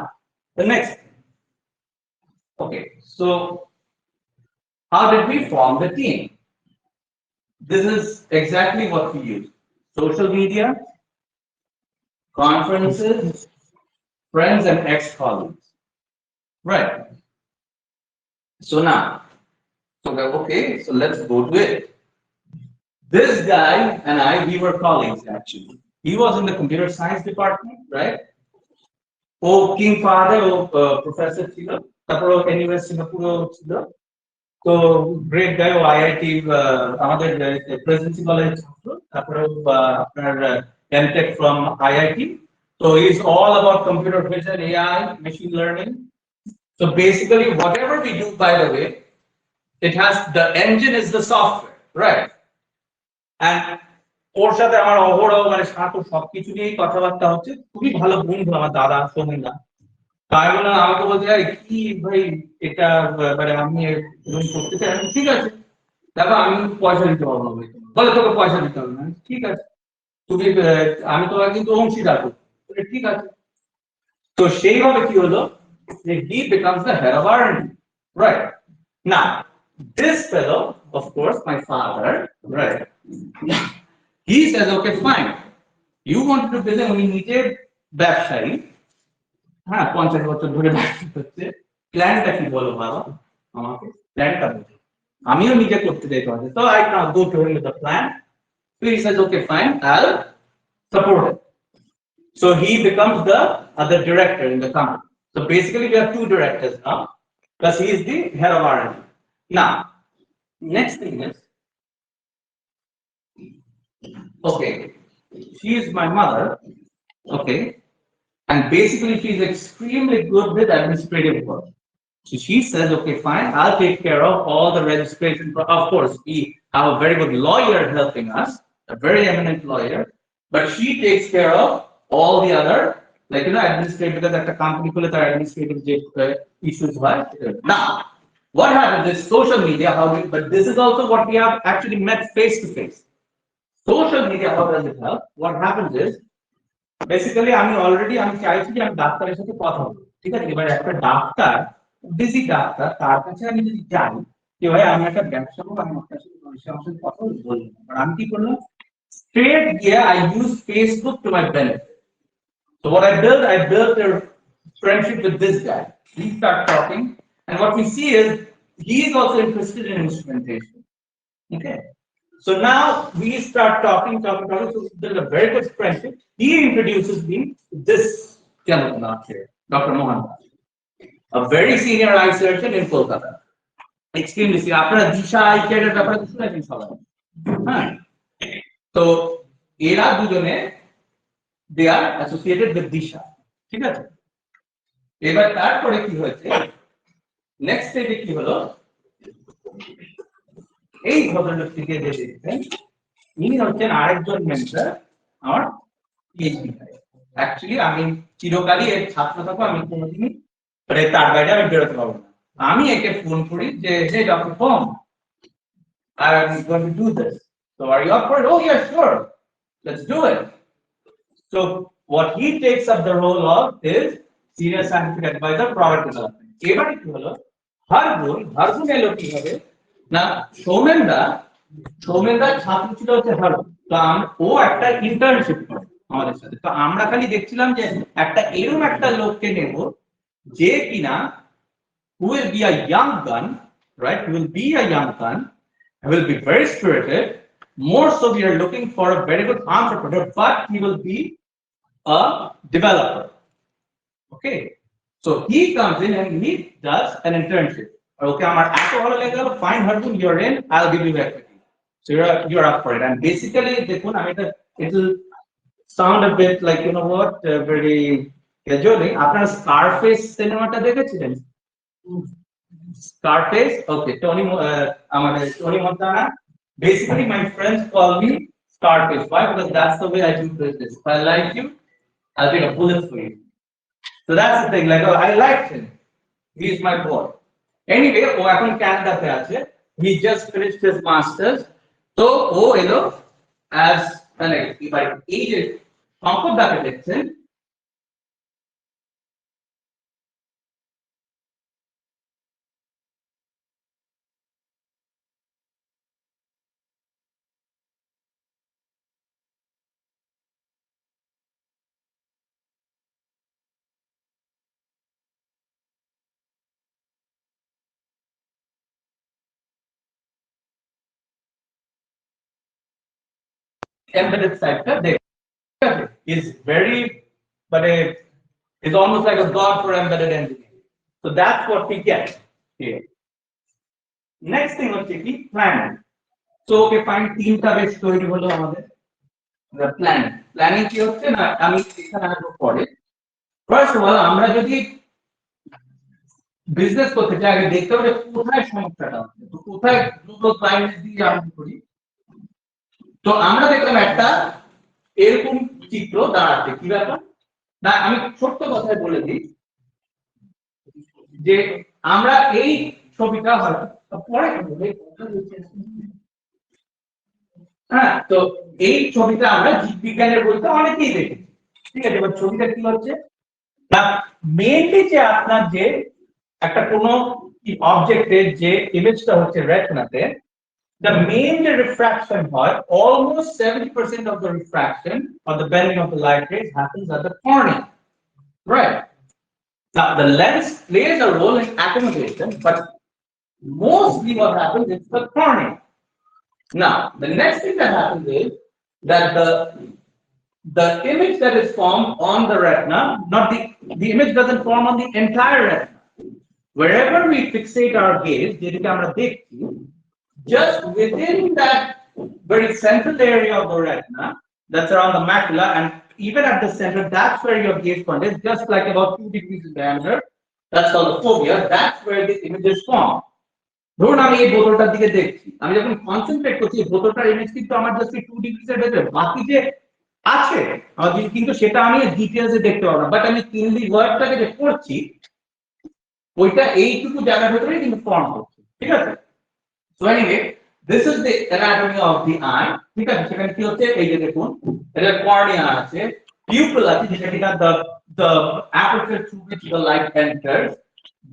the next. Okay, so how did we form the team? This is exactly what we use: social media, conferences, friends, and ex-colleagues. Right. So now, okay, so let's go to it. This guy and I, we were colleagues actually. He was in the computer science department, right? Oh, King Father, professor chilo, তারপর anyway Singapore chilo. So great guy, IIT, আমাদের presidency college ছাত্র, তারপর আপনার MTech from IIT. So he's all about computer vision, AI, machine learning. So basically, whatever we do, by the way, it has the engine is the software, right? And ওর সাথে আমার অহরহ মানে সাথে সবকিছু নিয়েই কথাবার্তা হচ্ছে, খুবই ভালো বন্ধু আমার দাদা সোমেনা। তাই বলে আমাকে বলতে চাই কি ভাই এটা মানে আমি করতে চাই, ঠিক আছে দেখো আমি পয়সা দিতে পারবো না, বলে তোকে পয়সা দিতে হবে না, ঠিক আছে তুমি আমি তোমাকে কিন্তু অংশীদার করবো, ঠিক আছে। তো সেইভাবে কি হলো যে he becomes the head of R&D, right? Now this fellow, of course, my father, right? He says, okay, fine. You want to build a নিজের ব্যবসায়ী, হ্যাঁ 50 বছর ধরে ব্যবসা করছে, প্ল্যানটা কি বলো বাবা আমাকে, প্ল্যানটা বলো, আমিও নিজে করতে যেতে হবে। So I now go to him with the plan. So he says, okay, fine, I'll support it. So he becomes the other director in the company. So basically we have two directors now, plus he is the head of R&D. Now, next thing is, okay, she is my mother, okay, and basically she is extremely good with administrative work. So she says, okay, fine, I'll take care of all the registration. Of course, we have a very good lawyer helping us, a very eminent lawyer, but she takes care of all the other, like, administrative, because at the company, administrative issues. Now, what happens is social media, but this is also what we have actually met face to face. Social media, how does it help? What happens is, basically, আমি চাইছি যে আমি ডাক্তারের সাথে কথা বলবো, ঠিক আছে, এবার একটা ডাক্তার, বিজি ডাক্তার, তার কাছে আমি যদি যাই যে ভাই আমি একটা ব্যবসা করবো, আমি আপনার সাথে মানুষের সাথে কথা বলবো, আমি কি করলাম, straight গিয়ে I use Facebook to my benefit. So what I built a friendship with this guy. We start talking, and what we see is he is also interested in instrumentation. Okay. So now we start talking. So there's a very good friendship. He introduces me to this gentleman out here, Dr. Mohan, a very senior eye surgeon in Kolkata. Extremely senior. আপনারা দিশা I কেয়ারের ব্যাপারে তো শুনেছেন সবাই। হ্যাঁ। তো এরা দুজনে they are associated with দিশা। ঠিক আছে? এবার তারপরে কি হয়েছে? নেক্সট স্টেজে কি হলো? এই ভদ্রলোকটিকে যে দেখছেন ইনি হচ্ছেন আরেকজন মেন্টর আমার পিএইচডি ভাই। অ্যাকচুয়ালি আমি চিরকালই এর ছাত্র থাকবো, আমি কোনোদিনই তার বাইরে আমি বেরোতে পারবো না। আমি একে ফোন করি যে হে ডক্টর ফোম, I am going to do this. So are you up for it? Oh yeah, sure. Let's do it. So what he takes up the role of is senior scientific advisor, product development. এবারে কি হলো? হারগুন এলো কিভাবে? না সৌমেনদা ছাত্র ছিল হচ্ছে হারুন। তো ও একটা ইন্টার্নশিপ করে আমাদের সাথে। তো আমরা খালি দেখছিলাম যে একটা এরকম একটা লোককে নেব যে কিনা who will be a young gun, right? Who will be a young gun, will be very spirited. More so, we are looking for a very good entrepreneur, but he will be a developer. Okay, so he comes in and he does an internship. Okay, আমার এত ভালো লেগে গেল, fine, Hargun, you're in, I'll give you equity. So you're up for it. And basically, দেখুন আমি এটা, it will sound a bit like, you know what, very casually. আপনারা স্কারফেস সিনেমাটা দেখেছিলেন? Scarface, okay, আমাদের Tony Montana. Basically, my friends call me Scarface. Why? Because that's the way I do business. If I like you, I'll take a bullet for you. So that's the thing. Like, oh, I liked him. He's my boy. Anyway, এখন ক্যানাডাতে আছে. He just finished his masters. So, as মানে এবার এই যে সম্পদটাকে দেখছেন, embedded sector is very, but is almost like a god for embedded engineering. So that's what we get here. Next thing হচ্ছে কি planning. So okay, fine, তিনটা বেশ তৈরি হলো আমাদের। The planning কি হচ্ছে না, আমি এখানে আসবো পরে। First of all, আমরা যদি বিজনেস করতে চাই আগে দেখতে হবে কোথায় সমস্যাটা হচ্ছে, তো কোথায় দ্রুত ক্লায়েন্ট দিয়ে আরম্ভ করি। তো আমরা দেখলাম একটা এরকম চিত্র দাঁড়াচ্ছে, কি ব্যাপার না, আমি ছোট্ট কথায় বলে দিই যে আমরা এই ছবিটা হয়তো পরে হ্যাঁ, তো এই ছবিটা আমরা জীববিজ্ঞানের বইতে অনেকেই দেখেছি। ঠিক আছে, এবার ছবিটা কি হচ্ছে না, মেইনলি যে আপনার যে একটা কোনো অবজেক্টের যে ইমেজটা হচ্ছে রেটিনাতে, the main refraction হয়, almost 70% of the refraction or the bending of the light rays happens at the cornea, right? Now the lens plays a role in accommodation, but mostly what happens is the cornea. Now the next thing that happens is that the image that is formed on the retina, not the image doesn't form on the entire retina. Wherever we fixate our gaze, যেটাকে আমরা দেখছি, just within that very central area of the retina, that's around the macula, and even at the center, that's where your gaze point is, just like about 2 degrees in diameter. That's called the fovea. That's where this image is formed. ধরুন আমি এই বোতলটার দিকে দেখছি, আমি যখন concentrate করছি বোতলটার image কিন্তু আমার জাস্ট 2 ডিগ্রিজ এর ভেতরে, বাকি যে আছে কিন্তু সেটা আমি ডিটেইলসে দেখতে পারবো না, বাট আমি কিনলি ওয়ার্ডটাকে যে পড়ছি ওইটা এইটুকু জায়গার ভেতরেই কিন্তু ফর্ম করছে। ঠিক আছে, so anyway, this is the anatomy of the eye. ঠিক আছে, সেখানে কি হচ্ছে এই যে দেখুন, এটা কর্নিয়া আছে, pupil আছে যেটা কিনা the aperture through which the light enters,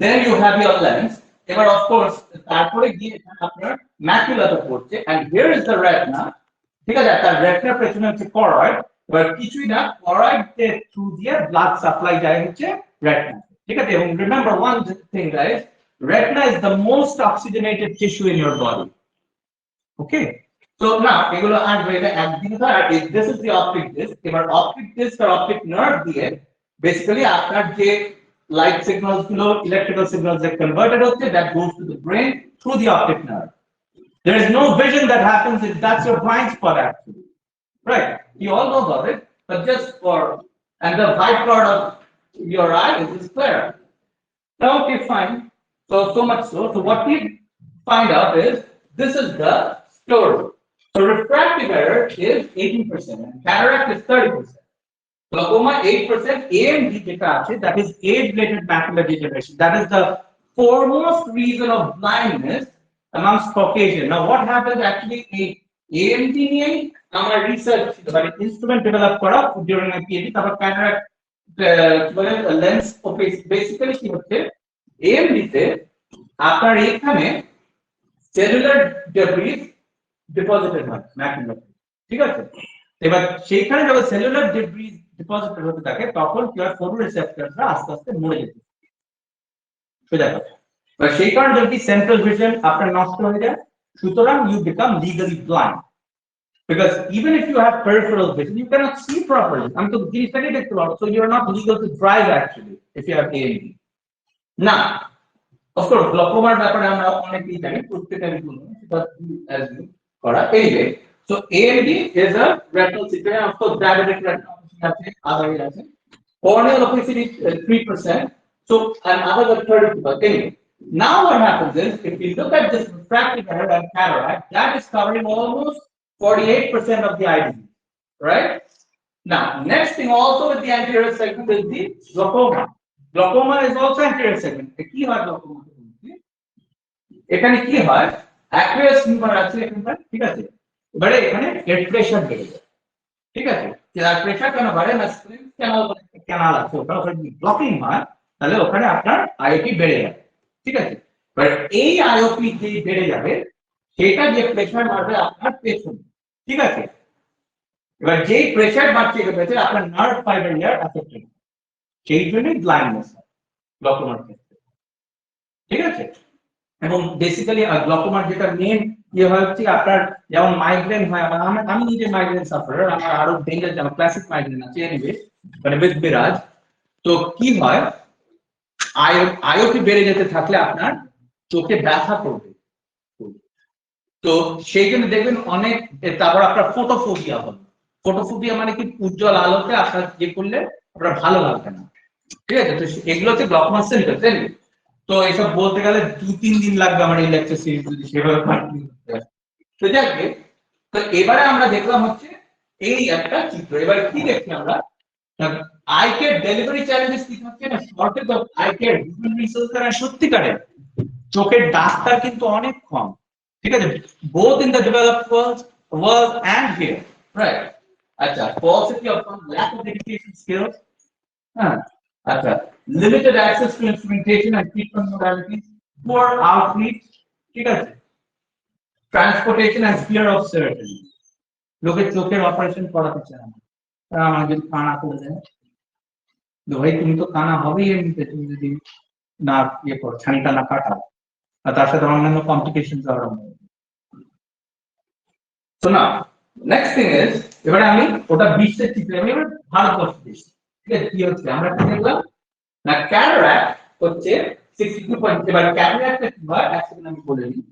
then you have your lens. এবার of course তারপরে গিয়ে আপনার ম্যাকুলাতে পড়ছে, and here is the retina. ঠিক আছে, তার রেটিনার পেছনে হচ্ছে করয়েড, এবার কিছুই না, করয়েড এর থ্রু দিয়ে ব্লাড সাপ্লাই যায় হচ্ছে retina. And remember one thing, guys, retina is the most oxygenated tissue in your body. Okay, so now this is the optic disc. Optic disc or optic nerve দিয়ে basically আপনার যে light signals গুলো electrical signals that converted হচ্ছে that goes to the brain through the optic nerve. There is no vision that happens if that's your blind spot actually, right? You all know about it, but just for and the white part of your eye is clear. Now, okay, fine. So much so. So what we find out is this is the story. So refractive error is 18% and cataract is 30%. Glaucoma 8%, AMD যেটা আছে, that is age-related macular degeneration. That is the foremost reason of blindness amongst Caucasian. Now, what happens actually? AMD নিয়ে আমার research মানে instrument develop করা during my PhD. তারপর cataract lens basically কি হচ্ছে? AMD তে আপনার এখানে cellular debris deposited হয় ম্যাকুলার, ঠিক আছে? এবার সেইখানে যখন সেলুলার ডেব্রিস ডিপোজিটেড হতে থাকে তখন কি হয়, ফটোরিসেপ্টররা আস্তে আস্তে মরে যেতে থাকে, সোজা কথা। এবার সেই কারণে যদি সেন্ট্রাল ভিশন আপনার নষ্ট হয়ে যায়, সুতরাং you become legally blind, because even if you have peripheral vision you cannot see properly. আমি তো জিনিসটাকে দেখতে পারবো, so you are not legal to drive actually if you have AMD. না, অফকোর্স গ্লকোমার ব্যাপারে আমরা অনেকেই জানি, প্রত্যেকটা আমি বলবো সেটা করা এইভাবে। So AMD is a retinal situation. Of course, diabetic retinopathy, other areas. Corneal opacity is 3%. So another 30%. Anyway, now what happens is, if you look at this refractive error and cataract, that is covering almost 48% of the eye disease, right? Now, next thing also with the anterior segment is the glaucoma. Glaucoma is also anterior segment. The key হয় glaucoma. এখানে কি হয়? Aqueous humor আছে এখানটা, ঠিক আছে? এবারে এখানে ব্লাড প্রেশার বেড়ে যায়, ঠিক আছে? ব্লাড প্রেশার কেন বাড়ে? না ক্যানাল আছে, ওটা যদি ব্লকিং হয় তাহলে ওখানে আপনার আইওপি বেড়ে যাবে, ঠিক আছে? এবার এই আইওপি যে বেড়ে যাবে সেটা যে প্রেশার বাড়বে আপনার পেছনে, ঠিক আছে? এবার যেই প্রেশার বাড়ছে গেছে আপনার নার্ভ ফাইবার লেয়ার এফেক্টেড, সেই জন্যই ব্লাইন্ডনেস হয় গ্লকোমার ক্ষেত্রে, ঠিক আছে? এবং বেসিক্যালি গ্লকোমার যেটা মেন ইয়ে হচ্ছে আপনার যেমন মাইগ্রেন হয়, আমি নিজে মাইগ্রেন সাফারার, আমার আরো ডেঞ্জার যেমন ক্লাসিক মাইগ্রেন আছে এনিওয়ে মানে উইথ বিরাজ। তো কি হয়, আইওপি বেড়ে যেতে থাকলে আপনার চোখে ব্যথা করবে, তো সেই জন্য দেখবেন অনেক। তারপর আপনার ফোটোফোবিয়া হবে। ফোটোফোবিয়া মানে কি, উজ্জ্বল আলোতে আপনার যে করলে আপনার ভালো লাগবে না, ঠিক আছে? তো এগুলো হচ্ছে গ্লকোমা সিম্পটমস। তো এসব বলতে গেলে 2-3 দিন লাগবে আমার এই লেকচার সিরিজ যদি সেভাবে কন্টিনিউ করতে হয়। তো যাকে তো এবারে আমরা দেখলাম হচ্ছে এই একটা চিত্র। এবারে কি দেখছি আমরা, আই কেয়ার ডেলিভারি চ্যালেঞ্জেস কি হচ্ছে না, শর্টেজ অফ আই কেয়ার রিসোর্সের সত্যিকারের চোখের ডাক্তার কিন্তু অনেক কম, ঠিক আছে? Both in the developed world and here, right? আচ্ছা, paucity of lack of education skills, হ্যাঁ, আচ্ছা, limited access to instrumentation and treatment modalities, poor outreach, ঠিক আছে? Transportation and fear of surgery. লোকের চোখের অপারেশন করাতে চায় না, আমার যদি কানা করে দেয়, ভাই তুমি তো কানা হবেই এমনিতে, তুমি যদি না ইয়ে করো, ছানিটা না কাটাও, আর তার সাথে অন্যান্য কমপ্লিকেশন আরম্ভ হবে। তো না, নেক্সট থিং ইজ, এবারে আমি ওটা বিশ্বের চিত্র, আমি এবার ভারতবর্ষ দেশ, ঠিক আছে? কি হচ্ছে আমরা কি দেখলাম না, ক্যাটারাক্ট হচ্ছে 62 এবার ক্যাটারাক্টের কি হয় অ্যাকচুয়ালি আমি বলে দিই।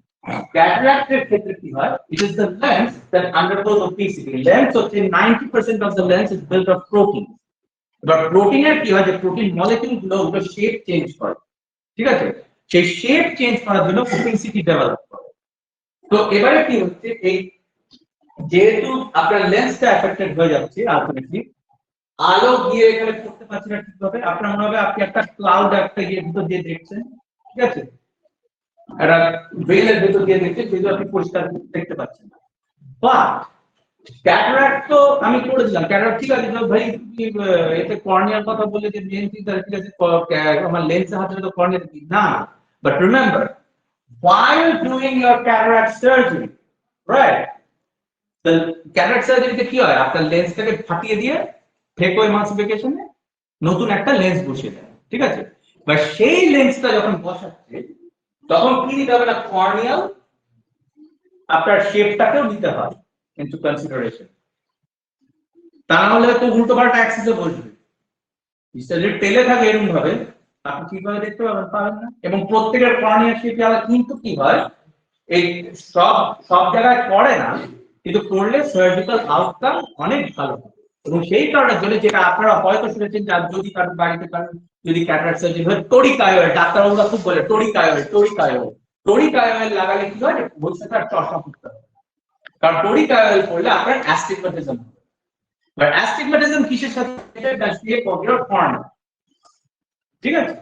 ক্যাটারাক্টের ক্ষেত্রে কি হয়, it is the lens that আন্ডারগোজ opacity. Lens হচ্ছে 90% of the lens is built of protein. এবার প্রোটিনের কি হয়, যে প্রোটিন মলিকিউল গুলো ওগুলো শেপ চেঞ্জ করে, ঠিক আছে? সেই শেপ চেঞ্জ করার জন্য ওপেসিটি ডেভেলপ করে। তো এবারে কি হচ্ছে, এই যেহেতু আপনার লেন্সটা এফেক্টেড হয়ে যাচ্ছে আলটিমেটলি, আলো গিয়ে এখানে পড়তে পারছে না ঠিকভাবে, আপনার মনে হবে আপনি একটা ক্লাউড একটা ইয়ের ভিতর দিয়ে দেখছেন, ঠিক আছে? একটা ভেলের ভিতর দিয়ে দেখছেন, কিন্তু আপনি পরিষ্কার দেখতে পাচ্ছেন না। বাট ক্যাটারাক্ট তো আমি করে দিলাম, ক্যাটারাক্ট ঠিক আছে, ভাই এতে কর্নিয়ার কথা বলে যে মেন ঠিক আছে, আমার লেন্সের হাতে তো কর্নিয়া না। But remember, while doing your cataract surgery, right, the cataract surgery তে কি হয়, আপনার লেন্সটাকে ফাটিয়ে দিয়ে ফেকো এমালসিফিকেশনে নতুন একটা লেন্স বসিয়ে দেয়, ঠিক আছে? বা সেই লেন্সটা যখন বসাচ্ছে তখন কি দিতে হবে না কর্নিয়াল আপনার শেপটাকেও দিতে হয় ইনটু কনসিডারেশন। তা না হলে তো উল্টো পাল্টা অ্যাক্সিসে বসবে, যদি টেলে থাকে এরকম ভাবে আপনি কিভাবে দেখতে পাবেন না। এবং প্রত্যেকের কর্নিয়ার শেপ আলাদা, কিন্তু কি হয় এই সব সব জায়গায় পড়ে না, কিন্তু পড়লে সার্জিক্যাল আউটকাম অনেক ভালো হয়। এবং সেই কারণের জন্য যেটা আপনারা হয়তো শুনেছেন, যার যদি কারোর বাড়িতে কারণ যদি ক্যাটারাক্ট সার্জারি হয়, টরিকায়োয়েড, ডাক্তারবাবুরা খুব বলে টরিকায়োয়েড লাগালে কি হয়, ভবিষ্যতে আর চশমা পড়তে হবে। কারণ টরিকায়োয়েড করলে আপনার অ্যাস্টিগম্যাটিজম হবে। আর অ্যাস্টিগম্যাটিজম কিসের সাথে, ঠিক আছে?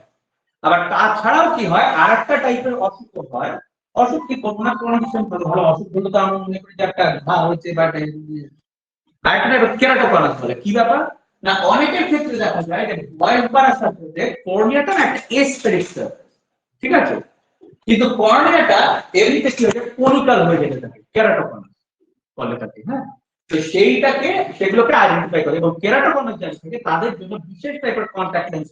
আবার তাছাড়াও কি হয়, আরেকটা টাইপের অসুখ হয়, অসুখ কি করোনা কন্ডিশন ভালো অসুখ হলো, তো আমরা মনে করি যে একটা ঘা হচ্ছে বা আরেকটা কেরাটোকনাস বলে। কি ব্যাপার না, অনেকের ক্ষেত্রে দেখা যায় যে বয়স বাড়ার সাথে সাথে কর্নিয়াটা না একটা এসফেরিক সারফেস, ঠিক আছে? কিন্তু কর্নিয়াটা এমনিতে কি হয়ে যায়, কনিক্যাল হয়ে যেতে থাকে, কেরাটোকনাস বলে থাকে। হ্যাঁ, তো সেইটাকে সেগুলোকে আইডেন্টিফাই করে, এবং কেরাটোকনাস যারা থাকে তাদের জন্য বিশেষ টাইপের কন্টাক্ট লেন্স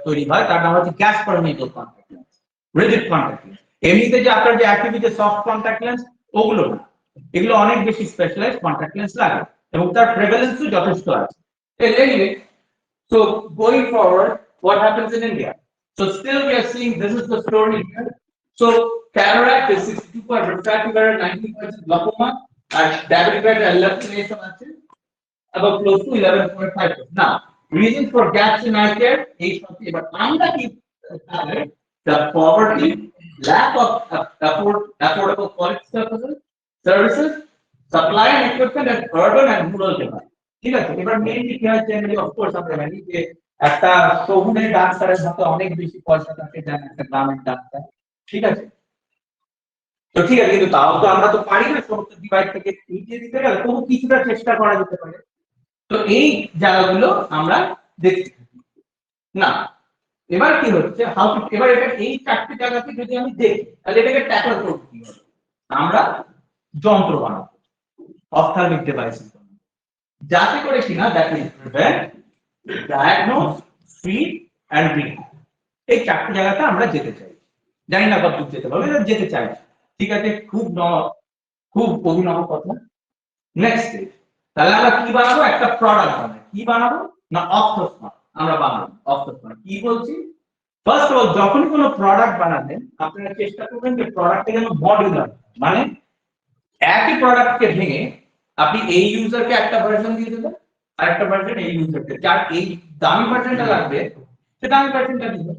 তৈরি হয়, তার নাম হচ্ছে gas permeable contact lens, rigid contact lens. এমনিতে যে আপনার যে অ্যাক্টিভিটি সফট কন্টাক্ট লেন্স ওগুলো না, এগুলো অনেক বেশি স্পেশালাইজ কন্টাক্ট লেন্স লাগে এবং তার প্রেভালেন্সও যথেষ্ট আছে। Anyway, so going forward, what happens in India? So still we are seeing this is the story here. So cataract is 62%, refractive error 90%, glaucoma and diabetic retinal about close to 11.5%. Now, reasons for gaps in eye care, but under the poverty, lack of affordable quality services, supply and equipment at urban and rural device. ঠিক আছে, এবার mainly কি হয়, generally of course আমরা জানি যে একটা শহুরের ডাক্তারের হাতে অনেক বেশি পয়সা থাকে দেন একটা গ্রামের ডাক্তার, ঠিক আছে? তো ঠিক আছে, কিন্তু তাও তো আমরা তো পারি না সমস্ত ডিভাইড থেকে মিটিয়ে দিতে গেলে, তবু কিছুটা চেষ্টা করা যেতে পারে। তো এই জায়গাগুলো আমরা দেখছি না। এবার কি হচ্ছে, এবার এটা এই চারটি জায়গাকে যদি আমি দেখি তাহলে এটাকে ট্যাকল করব কি হবে, আমরা যন্ত্র বানাবো, অপথ্যালমিক ডিভাইস, যাতে করে কিনা that is prevent, diagnose, treat and rehab. এই চারটি জায়গাতে আমরা যেতে চাই, জানি না কত দূর যেতে পারবো, যেতে চাই, ঠিক আছে? খুব অভিনব কথা। নেক্সট, তাহলে আমরা কি বানাবো, একটা প্রোডাক্ট বানাবো। কি বানাবো না, অপথ্যালমিক আমরা বানাবো। অপথ্যালমিক কি বলছি, ফার্স্ট অফ অল যখন কোনো প্রোডাক্ট বানাবেন আপনারা চেষ্টা করবেন যে প্রোডাক্টটা যেন মডুলার, মানে একই প্রোডাক্টকে ভেঙে আপনি এই ইউজারকে একটা ভার্সন দিয়ে দেবেন আর একটা ভার্সন এই ইউজারকে, যার এই দামি ভার্সনটা লাগবে সে দামি ভার্সনটা দিবেন,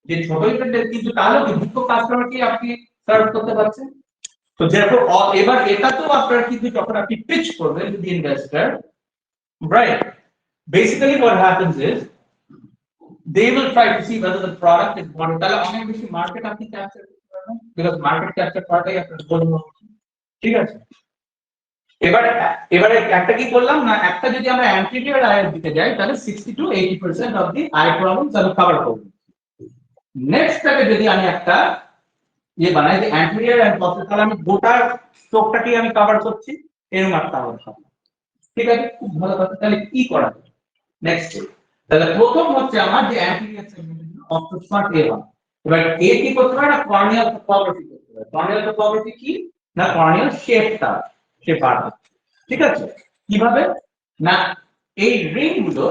যে ছোট ইউজারটা কিন্তু তাহলে কি দুটো কাস্টমারকে আপনি সার্ভ করতে পারছেন। তো therefore এবার এটা তো আপনার কিন্তু যখন আপনি পিচ করবেন to the investor, right, basically what happens is they will try to see whether the product is wanted, তাহলে অনেক বেশি মার্কেট আপনি ক্যাপচার করতে পারবেন, বিকজ মার্কেট ক্যাপচার করাটাই আপনার গোল, ঠিক আছে? এবারে একটা কি বললাম না, একটা যদি আমরা অ্যান্টিরিয়র আয়ের দিকে যাই তাহলে 60 to 80% of the I problems আমি কভার করব। নেক্সট টাকে যদি আমি একটা বানাই যে অ্যান্টিরিয়র এন্ড পস্টেরিয়র, তাহলে আমি গোটা স্ট্রোকটাকে আমি কভার করছি, এরকম একটা হবে, ঠিক আছে? খুব ভালো কথা। তাহলে কি করা যায় নেক্সট, তাহলে প্রথম হচ্ছে আমার যে অ্যান্টিরিয়র সেগমেন্টের জন্য অপথ্যালমিক এ1। এবার এ কি করতে পারে না, কর্নিয়াল টপোগ্রাফি করতে পারে। কর্নিয়াল টপোগ্রাফি কি না, কর্নিয়াল শেপটা সে পারবে, ঠিক আছে? কিভাবে না, এই রিং গুলো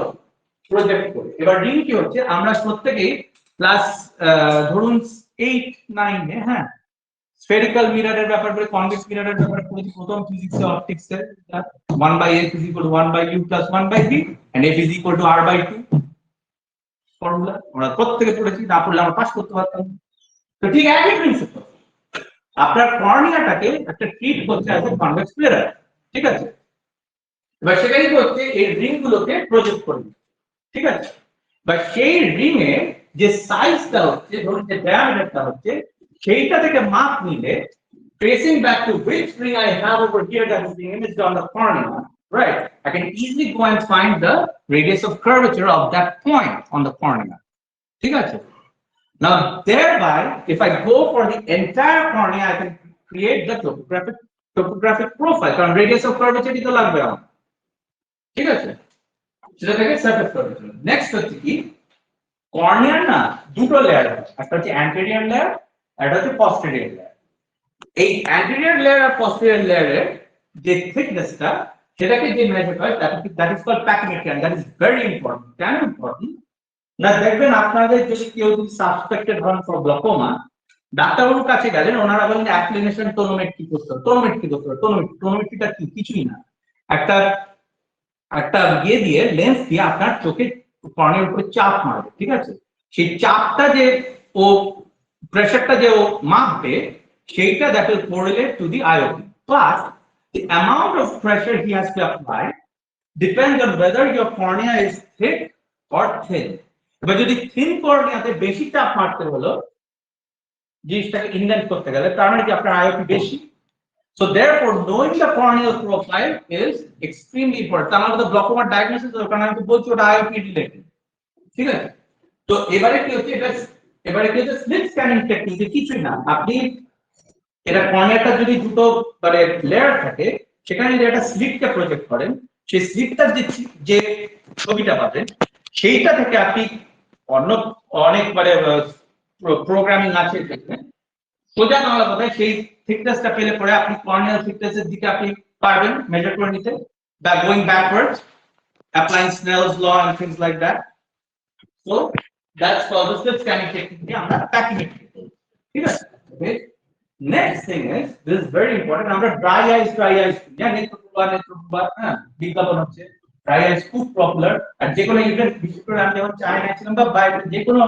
প্রজেক্ট করে। এবার রিং কি হচ্ছে, আমরা প্রত্যেকেই ক্লাস ধরুন 8 9 এ, হ্যাঁ, স্ফেরিক্যাল মিররের ব্যাপার করে, কনভেক্স মিররের ব্যাপার করে প্রথম ফিজিক্সে অপটিক্সে 1/f is equal to 1/u plus 1/v and f is equal to r/2 formula আমরা প্রত্যেকে পড়েছি, না পড়লে আমরা পাস করতে পারতাম। তো ঠিক একই প্রিন্সিপাল, আপনার কর্নিয়াটাকে একটা ট্রিট করতে আছে কনভেক্স মিরর, ঠিক আছে? এবার সেটাই হচ্ছে এই রিং গুলোকে প্রজেক্ট করবে, ঠিক আছে? বাট সেই রিং এ যে সাইজটা হচ্ছে, ধরুন যে ডায়ামিটারটা হচ্ছে, সেইটা থেকে মাপ নিলে tracing back to which ring I have over here that is being imaged on the cornea, right, I can easily go and find the radius of curvature of that point on the cornea, ঠিক আছে? Now thereby if I go for the entire cornea I can create the topographic profile, কারণ radius of curvature তো লাগবে আমার, ঠিক আছে? সেটা থেকে surface curvature। নেক্সট হচ্ছে কি, কর্নিয়ার না দুটো লেয়ার, একটা হচ্ছে অ্যান্টেরিয়র লেয়ার, একটা হচ্ছে পস্টেরিয়র লেয়ার। এই অ্যান্টেরিয়র লেয়ার আর পস্টেরিয়র লেয়ারের যে থিকনেসটা সেটাকে যে মেজার হয় that is called pachymetry, and that is very important. কেন ইম্পর্টেন্ট না, দেখবেন আপনাদের যদি কেউ যদি সাসপেক্টেড হন ফর গ্লকোমা, ডাক্তারবাবুর কাছে গেলেন, ওনারা বলেন অ্যাপ্লিকেশন টোনোমেট্রি করতে হবে। টোনোমেট্রি করতে হবে। টোনোমেট্রিটা কি? কিছুই না, একটা একটা দিয়ে লেন্স দিয়ে আপনার চোখের কর্নিয়ার উপরে চাপ মারবে, ঠিক আছে? সেই চাপটা যে ও প্রেসারটা যে ও মাপবে, সেইটা that will correlate to the IOP, plus the amount of pressure he has to apply depends on whether your cornea is thick or thin. এবার যদি থিন কর্নিয়াতে বেশি চাপ মারতে হলো জিনিসটাকে ইনডেন্ট করতে গেলে, তার মানে কি আপনার IOP বেশি। So therefore, knowing the corneal profile is extremely important. তার মানে গ্লকোমা ডায়াগনোসিস ওখানে আমি বলছি ওটা IOP রিলেটেড, ঠিক আছে? তো এবারে কি হচ্ছে, স্লিট স্ক্যানিং টেকনিক কিছুই না, আপনি এটা কর্নিয়াটা যদি দুটো মানে লেয়ার থাকে, সেখানে যদি একটা স্লিটকে প্রজেক্ট করেন, সেই স্লিটটার যে ছবিটা পাবেন, সেইটা থেকে আপনি অনেক মানে প্রোগ্রামিং আছে দেখবেন, সোজা বাংলা কথায় সেই থিকনেসটা পেলে পরে আপনি কর্নিয়াল থিকনেসের দিকে আপনি পারবেন মেজার করে নিতে, বা going backwards, applying Snell's law and things like that. So that's called the slit scanning technique, আমরা প্যাকিমেট্রি করি, ঠিক আছে? ওকে, next thing is, this is very important, আমরা dry eyes যা নেত্রপ্রভা হ্যাঁ বিজ্ঞাপন হচ্ছে, dry eyes খুব পপুলার। আর যে কোনো ইভেন্ট, বিশেষ করে আমি যখন চায়না ছিলাম বা বাইরে যে কোনো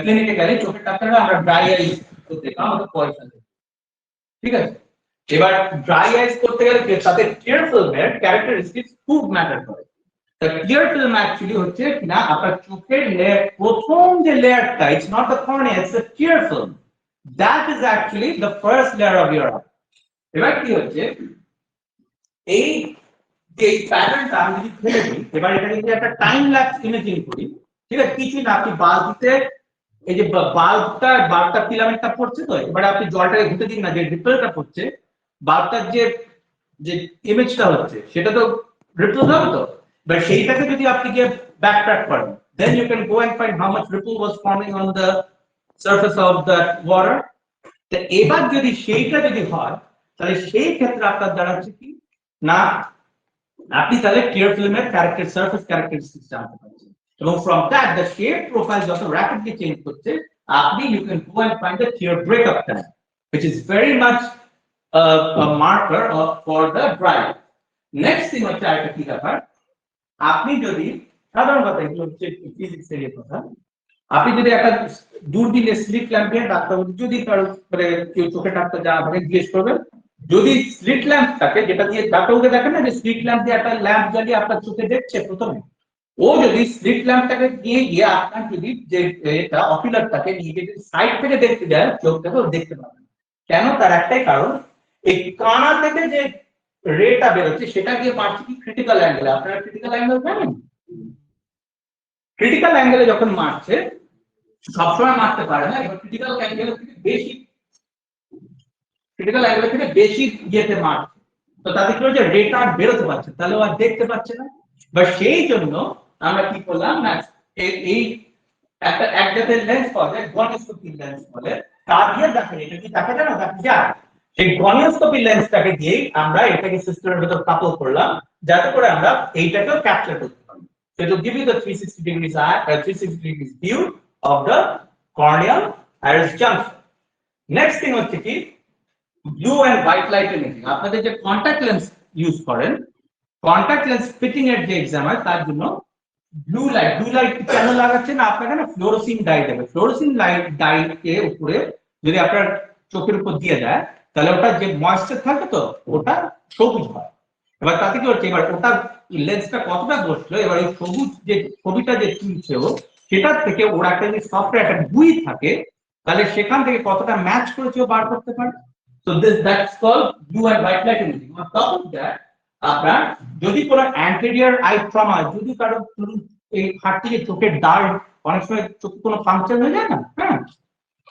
ক্লিনিকে গেলে চোখের ডাক্তাররা আমরা dry eyes করতে আমাদের পয়সা দেয়, ঠিক আছে? এবার dry eyes করতে গেলে তাদের clear film এর ক্যারেক্টারিস্টিক্স খুব ম্যাটার করে। The clear film actually হচ্ছে না আপনার চোখের লেয়ার, প্রথম যে লেয়ারটা, it's not the cornea, it's the clear film. That is actually the first layer of your eye. এবার কি হচ্ছে, এই যে প্যাটার্নটা আমি যদি ফেলে দিই, এবার এটা যদি একটা টাইম ল্যাপস ইমেজিং করি, ঠিক আছে? কিছু না, আপনি বাল্বতে এই যে বাল্বটা ফিলামেন্টটা পড়ছে, তো এবারে আপনি জলটাকে ঘুরতে দিন না, যে রিপলটা পড়ছে, বাল্বটার যে যে ইমেজটা হচ্ছে সেটা তো রিপল হবে তো, বাট সেইটাকে যদি আপনি গিয়ে ব্যাকট্র্যাক করেন, then you can go and find how much ripple was forming on the surface of that water. তো এবার যদি সেইটা যদি হয়, তাহলে সেই ক্ষেত্রে আপনার দাঁড়াচ্ছে কি না, আপনি তাহলে ক্লিয়ার ফিল্মের ক্যারেক্টার সারফেস ক্যারেক্টারিস্টিক্স জানতে পারছেন, এবং from that the shape profile যত র্যাপিডলি চেঞ্জ করছে, আপনি you can go and find the clear breakup time, which is very much a marker for the dry. Next thing হচ্ছে আরেকটা কি ব্যাপার, আপনি যদি সাধারণ কথা, এগুলো হচ্ছে ফিজিক্স এর কথা, আপনি যদি একটা দূরবীনের স্লিট ল্যাম্প দিয়ে ডাক্তারবাবু যদি কারো মানে কেউ চোখে ডাক্তার যা আমাকে জিজ্ঞেস করবেন, যদি স্লিট ল্যাম্প থাকে যেটা দিয়ে ডাক্তারবাবুকে দেখেন না, যে স্লিট ল্যাম্প দিয়ে একটা ল্যাম্প জ্বালিয়ে আপনার চোখে দেখছে প্রথমে, ও যদি স্লিট ল্যাম্পটাকে দিয়ে গিয়ে আপনার যদি যে এটা অকুলারটাকে নিয়ে যদি সাইড থেকে দেখতে যায়, চোখটাকে দেখতে পাবেন। কেন? তার একটাই কারণ, এই কানা থেকে যে রেটা বেরোচ্ছে সেটা গিয়ে মারছে কি ক্রিটিক্যাল অ্যাঙ্গেলে। আপনারা ক্রিটিক্যাল অ্যাঙ্গেল জানেন? ক্রিটিক্যাল অ্যাঙ্গেলে যখন মারছে, সবসময় মারতে পারে না, এবার ক্রিটিক্যাল অ্যাঙ্গেল থেকে বেশি ইয়েতে মারছে, তো তাতে কি হচ্ছে, রেটা আর বেরোতে পারছে, তাহলে ও আর দেখতে পাচ্ছে না। বা সেই জন্য আমরা কি করলাম না, এই একটা এক জাতের লেন্স পাওয়া যায়, গনিওস্কোপি লেন্স বলে, তার দিয়ে দেখেন, এটা কি দেখা যায় না, দেখা যায়। সেই গনিওস্কোপি লেন্সটাকে দিয়ে আমরা এটাকে সিস্টেমের ভিতর কাপল করলাম, যাতে করে আমরা এইটাকেও ক্যাপচার করতে পারি। So it will give you the 360 degrees eye, 360 degrees view of the corneal iris junction. Next thing হচ্ছে কি, blue and white light imaging. আপনাদের যে কন্টাক্ট লেন্স ইউজ করেন, কন্টাক্ট লেন্স ফিটিং এর যে এক্সাম হয়, তার জন্য ব্লু লাইট কেন লাগাচ্ছেন? আপনাকে না ফ্লোরোসিন ডাই দেবে। ফ্লোরোসিন লাইট ডাইকে উপরে যদি আপনার চোখের উপর দিয়ে দেয়, তাহলে ওটা যে ময়েশ্চার থাকে তো ওটা সবুজ হয়। এবার তাতে কি হচ্ছে, এবার ওটা লেন্সটা কতটা বসলো, এবার এই সবুজ যে ছবিটা যে তুলছে ও, সেটার থেকে ওর একটা যে সফটওয়্যার একটা বুই থাকে, তাহলে সেখান থেকে কতটা ম্যাচ করেছে ও বার করতে পারে। So that's called blue and white light imaging. On top of that, আপনার যদি কোনো anterior eye trauma, যদি কারো এই হাত থেকে চোখের দাগ, অনেক সময় চোখে কোনো ফাংশন হয়ে যায় না, হ্যাঁ,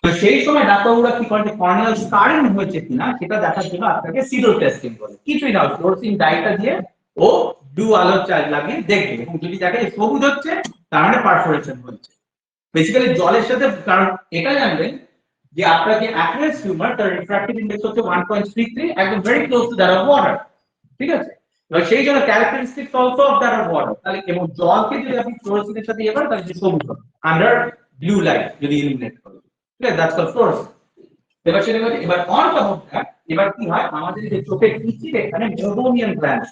তো সেই সময় ডাক্তারবাবুরা কি করে, কর্নিয়াল স্কারিং হয়েছে কিনা সেটা দেখার জন্য আপনাকে সিডল টেস্টিং করে। কিছুই না, ফ্লোরোসিন ডাইটা দিয়ে ও ব্লু আলোর চার্জ লাগিয়ে দেখবে, এবং যদি দেখে সবুজ হচ্ছে, তার মানে পারফোরেশন হচ্ছে। বেসিক্যালি জলের সাথে, কারণ এটা জানবেন যে আপনার যে অ্যাকুয়াস টিউমার তার রিফ্র্যাক্টিভ ইনডেক্স হচ্ছে 1.33, একদম very close to that of water, ঠিক আছে। এবার সেই জন্য characteristics also of that of water, তাহলে এবং জলকে যদি আপনি ফ্লোরোসিনের সাথে এবার তাহলে যে সবুজ হবে আন্ডার ব্লু লাইট যদি ইলিমিনেট করে, ঠিক আছে, দ্যাটস কল্ড ফ্লোরোসিন। এবার সেটা হচ্ছে, এবার অন টপ অফ দ্যাট এবার কি হয়, আমাদের যে চোখের নিচের এখানে মেলাটোনিয়ান গ্ল্যান্ড,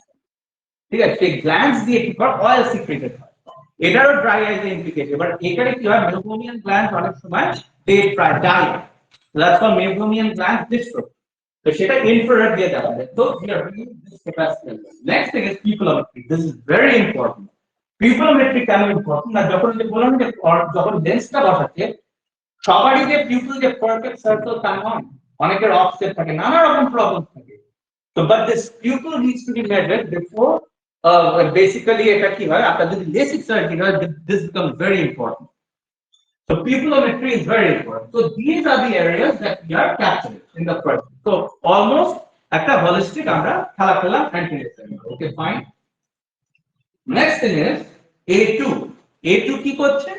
ঠিক আছে, সেই গ্ল্যান্ডস দিয়ে কি করে অয়েল সিক্রেটেড হয়, এটারও ড্রাই আইজে ইমপ্লিকেটেড। এবার এখানে কি হয়, মেলাটোনিয়ান গ্ল্যান্ড অনেক সময় they dry die, that's called মেলাটোনিয়ান গ্ল্যান্ড ডিস্ট্রফি। তো সেটা ইনফ্রারেড দিয়ে দেখা যায়। তো we are bringing this capacity. Next thing is pupillometry. This is very important. Pupillometry কেন ইম্পর্টেন্ট না, যখন যে বললাম যে যখন লেন্সটা বসাচ্ছে সবারই যে পিউপিল যে পারফেক্ট সার্কেল তা নয়, অনেকের অফসেট থাকে, নানা রকম প্রবলেম থাকে। তো but this pupil needs to be measured before basically এটা কি হয়, আপনার যদি বেসিক সার্জারি হয়, this becomes very important. So pupillometry is very important. So these are the areas that we are capturing in the project. So almost একটা holistic আমরা খেলা পেলাম anti-retinal. Okay, fine. Next thing is A2. A2 কি করছে?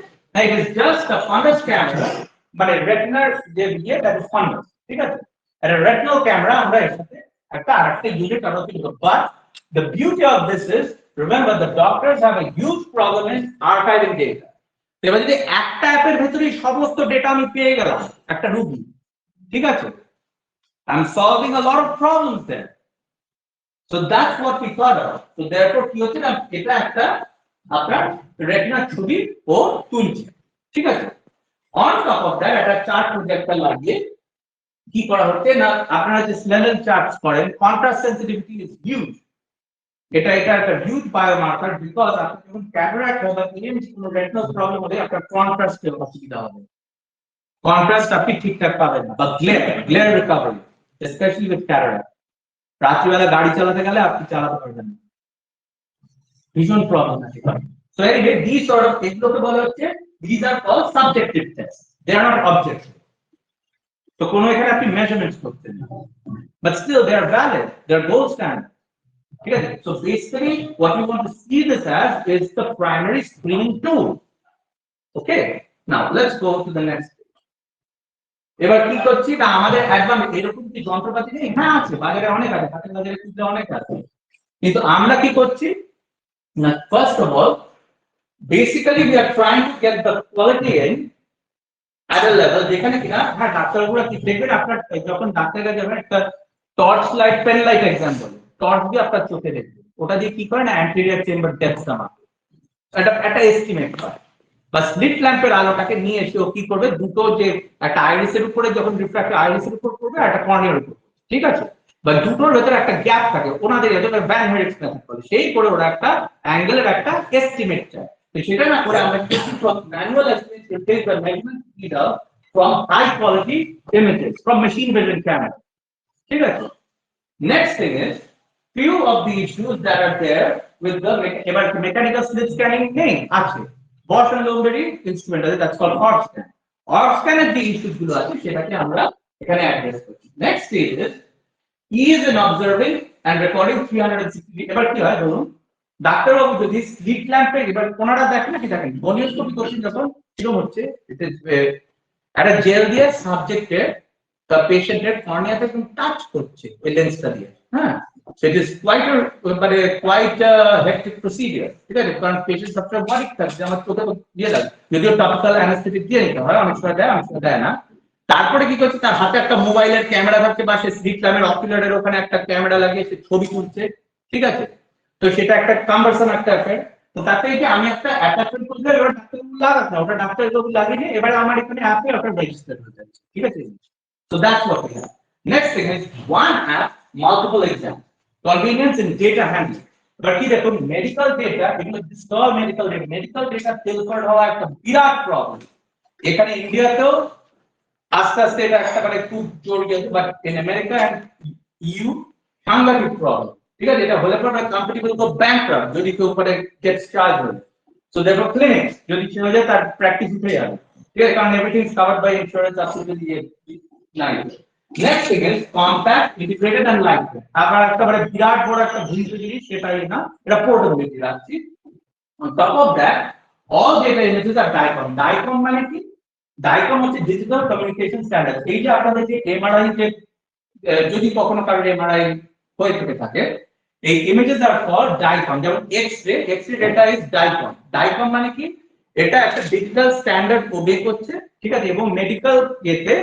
It is just a fundus camera, but a retinal যে দিয়ে that is fundus. ঠিক আছে? And a retinal camera আমরা এর সাথে একটা আরেকটা unit আমরা কি করব? But the beauty of this is, remember the doctors have a huge problem in archiving data. এবার যদি একটা অ্যাপের ভিতরে সমস্ত ডেটা আমি পেয়ে গেলাম একটা রোগী, ঠিক আছে, I'm solving a lot of problems there. So that's what we thought of. So therefore কি হচ্ছে না, এটা একটা আপনার রেটিনার ছবি ও তুলছে, ঠিক আছে। On top of that একটা চার্ট প্রজেক্টর লাগিয়ে কি করা হচ্ছে না, আপনারা যে স্নেলেল চার্টস করেন, কন্ট্রাস্ট সেন্সিটিভিটি ইজ হিউজ। এটা একটা হিউজ বায়োমার্কার, বিকজ আপনি যখন ক্যাটারাক্ট হবে এমজি কোনো রেটিনাল প্রবলেম হলে আপনার কন্ট্রাস্টের অসুবিধা হবে, কন্ট্রাস্ট আপনি ঠিকঠাক পাবেন না, বা glare recovery specially with cataract, রাত্রিবেলা গাড়ি চালাতে গেলে আপনি চালাতে পারবেন না, ভীষণ প্রবলেম আছে। So anyway this sort of এগুলোকে বলা হচ্ছে, these are called subjective tests, they are not objective. তো কোনো এখানে আপনি মেজারমেন্টস করছেন না, but still they are valid, they are gold standard. Okay, so basically what we want to see this as is the primary screening tool. Okay, now let's go to the next. এবার কি করছি না, আমাদের advance এরকম কি যন্ত্রপাতি নেই? হ্যাঁ আছে, বাজারে অনেক আছে, হাতের বাজারে খুঁজলে অনেক আছে, কিন্তু আমরা কি করছি না, first of all basically we are trying to get the quality in at a level যেখানে কিনা, হ্যাঁ ডাক্তারগুলো কি দেখবেন, আপনার যখন ডাক্তারের কাছে যাবেন একটা torch light pen light example, torch দিয়ে আপনার চোখে দেখবেন, ওটা দিয়ে কি করে না অ্যান্টেরিয়র চেম্বার ডেপথটা মাপে, এটা এস্টিমেট করে, বা স্লিট ল্যাম্পের আলোটাকে নিয়ে এসে ও কি করবে, দুটো যে একটা আইরিসের উপরে যখন রিফ্র্যাক্ট আইরিসের উপর পড়বে আর একটা কর্নিয়ার উপর, ঠিক আছে, বা দুটোর ভেতরে একটা গ্যাপ থাকে, ওনাদের এজন্য ভ্যান হেরিক্স মেথড বলে, সেই করে ওরা একটা অ্যাঙ্গেলের একটা এস্টিমেট চায়। তো সেটা না করে আমরা কিছু ম্যানুয়াল এস্টিমেট করতে the measurement data from high quality images from machine vision camera, ঠিক আছে। Next thing is few of the issues that are there with the mechanical slit scanning নেই আছে, Bosch and Lombardy instrument আছে, that's called org scan. Org scan এর যে issues গুলো আছে সেটাকে আমরা এখানে অ্যাড্রেস করছি। Next stage is ease in observing and recording 360। এবার কি হয় ধরুন ডাক্তারবাবু যদি স্লিট ল্যাম্পে, এবার ওনারা দেখেন কি দেখেন গনিওস্কোপি করছেন যখন এরকম হচ্ছে, একটা জেল দিয়ে সাবজেক্টের বা পেশেন্টের কর্নিয়াতে একদম টাচ করছে ওই লেন্সটা দিয়ে, হ্যাঁ, so it is quite a hectic procedure, ঠিক আছে, কারণ পেশেন্ট সবসময় ওয়ারিড থাকছে আমার চোখে দিয়ে লাগে, যদিও টপিক্যাল অ্যানেস্থেটিক দিয়ে নিতে হয়, অনেক সময় দেয় অনেক সময় দেয় না। তারপরে কি করছে, তার হাতে একটা মোবাইলের ক্যামেরা থাকছে বা সে স্লিট ল্যাম্পের অকুলারের ওখানে একটা ক্যামেরা লাগিয়ে সে ছবি তুলছে, ঠিক আছে, তো সেটা একটা কাম্বারসাম একটা অ্যাফেয়ার। তো তাতে কি আমি একটা অ্যাটাচমেন্ট করলে এবার ডাক্তার লাগাত না, ওটা ডাক্তার লোক লাগিয়ে নিয়ে এবারে আমার এখানে অ্যাপে ওটা রেজিস্টার হয়ে যাচ্ছে, ঠিক আছে। So that's what we have. Next thing is one app, multiple exams. Convenience in data handling. But কি দেখুন মেডিকেল ডেটা, এগুলো ডিস্টল মেডিকেল ডেটা ফিল্টার হওয়া একটা বিরাট প্রবলেম। এখানে ইন্ডিয়াতেও আস্তে আস্তে এটা একটা মানে খুব জরুরি আছে, but in America and you সাংঘাতিক প্রবলেম, ঠিক আছে। এটা হলে পরে কোম্পানি গুলো তো ব্যাংকরাপ্ট যদি কেউ করে গেটস চার্জ হলে, সো দেয়ার ক্লিনিক্স যদি ছিল যে তার প্র্যাকটিস উঠে যাবে, ঠিক আছে, কারণ everything is covered by insurance absolutely নাই। Next thing is compact integrated and lightweight. আবার একটা মানে বিরাট বড় একটা জিনিস সেটাই না, এটা পোর্টেবিলিটি রাখছি। On top of that all data images are DICOM. DICOM মানে কি? DICOM হচ্ছে ডিজিটাল কমিউনিকেশন স্ট্যান্ডার্ড। এই যে আপনাদের যে এমআরআই যে যদি কখনো কারোর এমআরআই হয়ে থাকে এই ইমেজেস আর ফর ডাইকন, যেমন এক্স-রে ডেটা ইজ ডাইকন। ডাইকন মানে কি? এটা একটা ডিজিটাল স্ট্যান্ডার্ড ওবে করছে, ঠিক আছে, এবং মেডিকেল এতে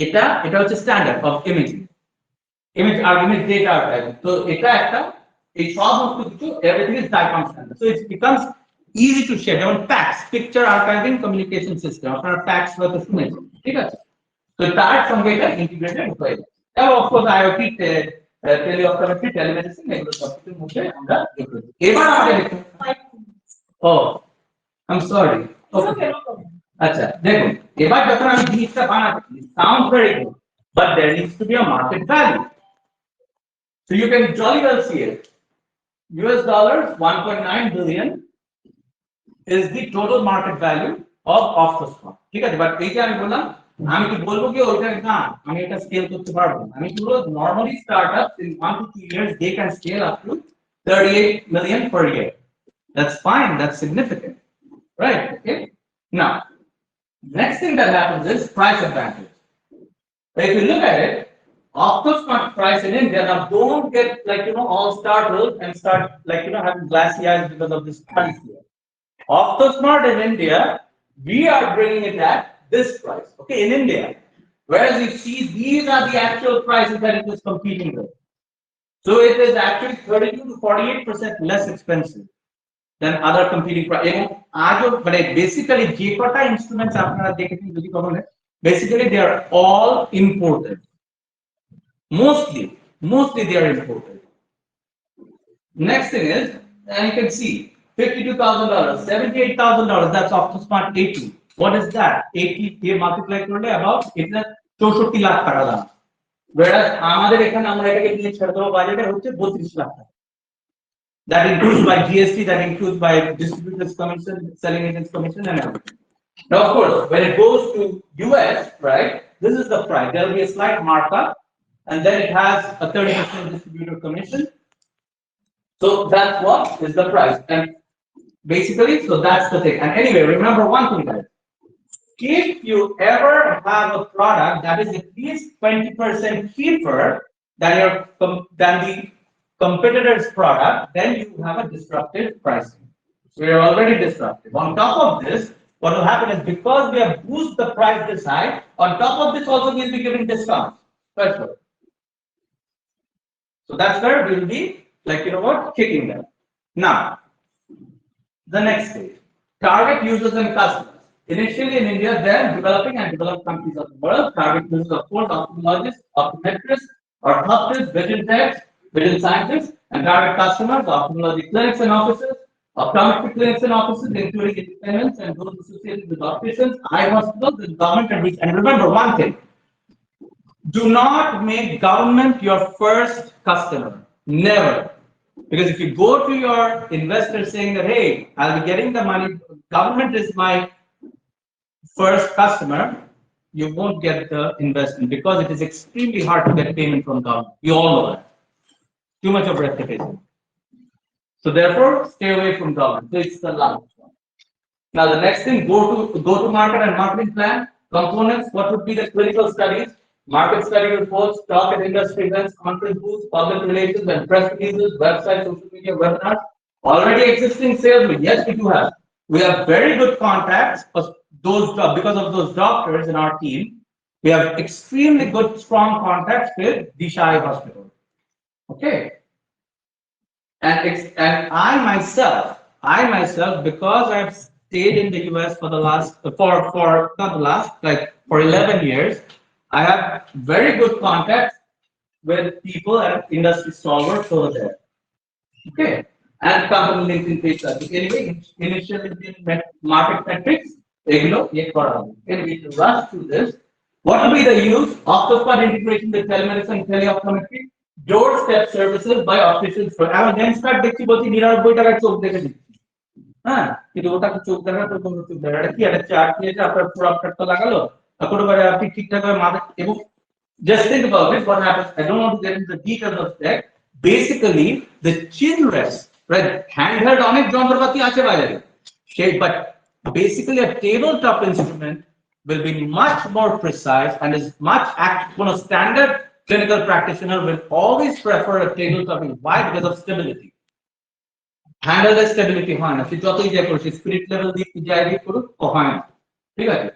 এটা হচ্ছে standard of imaging, image argument data archive. তো এটা একটা এই সমস্ত কিছু everything is DICOM standard, so it becomes easy to share. যেমন PACS, picture archiving communication system, আপনারা ফ্যাক্স হয়তো শুনেছেন, ঠিক আছে, তো তার সঙ্গে এটা ইন্টিগ্রেটেড হয়ে যায়। এবং অফকোর্স আইওটি, টেলিঅপটোমেট্রি, টেলিমেডিসিন, এগুলো সবকিছুর মধ্যে আমরা দেখতে পাই। এবার আমাদের ও আই এম সরি, ওকে, আচ্ছা দেখুন, এবার যখন আমি জিনিসটা বানাচ্ছি, sound very good, but there needs to be a market value. So you can jolly well see it, US dollars 1.9 billion is the total market value of the stock, ঠিক আছে। But এই যে আমি বললাম, আমি কি বলবো কি ওইটা না, আমি এটা স্কেল করতে পারবো না। আমি পুরো normally startups in 1 to 2 years they can scale up to 38 million per year. That's fine, that's significant, right? Okay, now next thing that happens is price advantage. If you look at it, Octosmart price in India, now don't get like all startled and start like having glassy eyes because of this price here. Octosmart in India, we are bringing it at this price, okay, in India. Whereas you see, these are the actual prices that it is competing with. So it is actually 32 to 48% less expensive than other competing prices. But basically, যে কটা instruments আপনারা দেখেছেন যদি কখনো, basically they are all imported. Mostly they are imported. Next thing is, and you can see $52,000, $78,000. That's Octosmart 80. What is that? 80 দিয়ে multiply করলে about এটা 64 লাখ টাকা দাম। Whereas আমাদের এখানে আমরা এটাকে নিয়ে ছেড়ে দেবো বাজেটে হচ্ছে 32 লাখ টাকা। That includes by GST, that includes by distributors commission, selling agents commission, and everything. Now, of course, when it goes to US, right, this is the price. There will be a slight markup, and then it has a 30% distributor commission. So that's what is the price. And basically, so that's the thing. And anyway, remember one thing, guys. If you ever have a product that is at least 20% cheaper than the competitor's product, then you have a disruptive pricing. So you're already disruptive. On top of this, what will happen is, because we have boosted the price this high, on top of this also we'll be giving discounts. That's what. So that's where we'll be like kicking them. Now, the next stage, target users and customers. Initially in India, then developing and developed countries of the world, target users, of course, ophthalmologists, optometrists, orthoptists, vision techs, vision scientists, and target customers, ophthalmology clinics and offices, optometry clinics and offices, including independents and those associated with opticians, eye hospitals, and government entities. And remember one thing: do not make government your first customer. Never. Because if you go to your investor saying that, hey, I'll be getting the money, government is my first customer, you won't get the investment, because it is extremely hard to get payment from government. You all know that. Too much of reputation. So therefore, stay away from government. So it's the last one. Now the next thing, go to market and marketing plan. Components, what would be the clinical studies, market study reports, talk at industry events, conference booths, public relations and press releases, websites, social media, webinars. Already existing sales, yes, we do have. We have very good contacts of those, because of those doctors in our team. We have extremely good, strong contacts with Disha Eye Hospital. Okay. And I myself, because I've stayed in the US for the last, for 11 years, I have very good contacts with people at industry stalwarts over there. Okay. And company LinkedIn page. Anyway, initially market metrics, anyway, to rush through this, what will be the use? Octosmart integration with telemedicine, teleoptometry, doorstep services by opticians. I'm a Lenspart দেখছি বলছি 99 টাকার চোখ দেখে দিচ্ছি। হ্যাঁ, কিন্তু ওটাকে চোখ দেখা তো কোনো চোখ দেখা, এটা কি একটা চার্ট নিয়েছে, আপনার পুরো আপনারটা লাগালো, কোনোবারে আপনি ঠিকঠাক ভাবে মাথা, এবং just think about it, what happens. I don't want to get into the details of that. Basically, the chin rest, right? Handheld অনেক যন্ত্রপাতি আছে বাজারে, But basically a tabletop instrument will be much more precise and is much standard clinical practitioner will always prefer a tabletop. Why? Because of stability. Handle the stability হয় না সে যতই যা করুক spirit level দিয়ে যাই দিয়ে করুক ও হয় না ঠিক আছে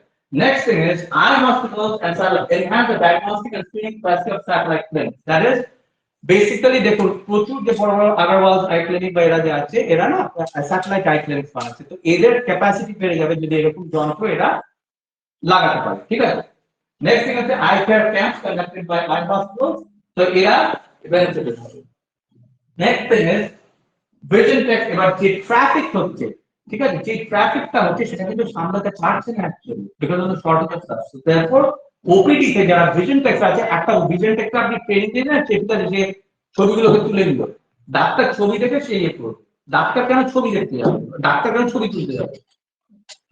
next thing is eye hospitals and enhance the diagnostic and screening capacity of satellite clinics that is basically দেখুন প্রচুর যে বড় বড় আগারওয়াল আই ক্লিনিক বা এরা যে আছে এরা না স্যাটেলাইট আই ক্লিনিক বানাচ্ছে তো এদের ক্যাপাসিটি বেড়ে যাবে যদি এরকম যন্ত্র এরা লাগাতে পারে ঠিক আছে নেক্সট থিং আছে eye care camps conducted by eye hospitals তো এরা বেনিফিটেড হবে next thing is vision test এবার যে ট্রাফিক হচ্ছে ঠিক আছে যে ট্রাফিকটা হচ্ছে সেটা কিন্তু সামলাতে পারছে না actually because of the shortage of staff so therefore OPD তে যারা ভিশন টেস্ট আছে একটা ভিশন টেস্ট আপনি ট্রেনিং দিন না সেটা যে ছবিগুলোকে তুলে নিল ডাক্তার ছবি দেখে সেই ইয়ে করবে ডাক্তার কেন ছবি দেখতে যাবে ডাক্তার কেন ছবি তুলতে যাবে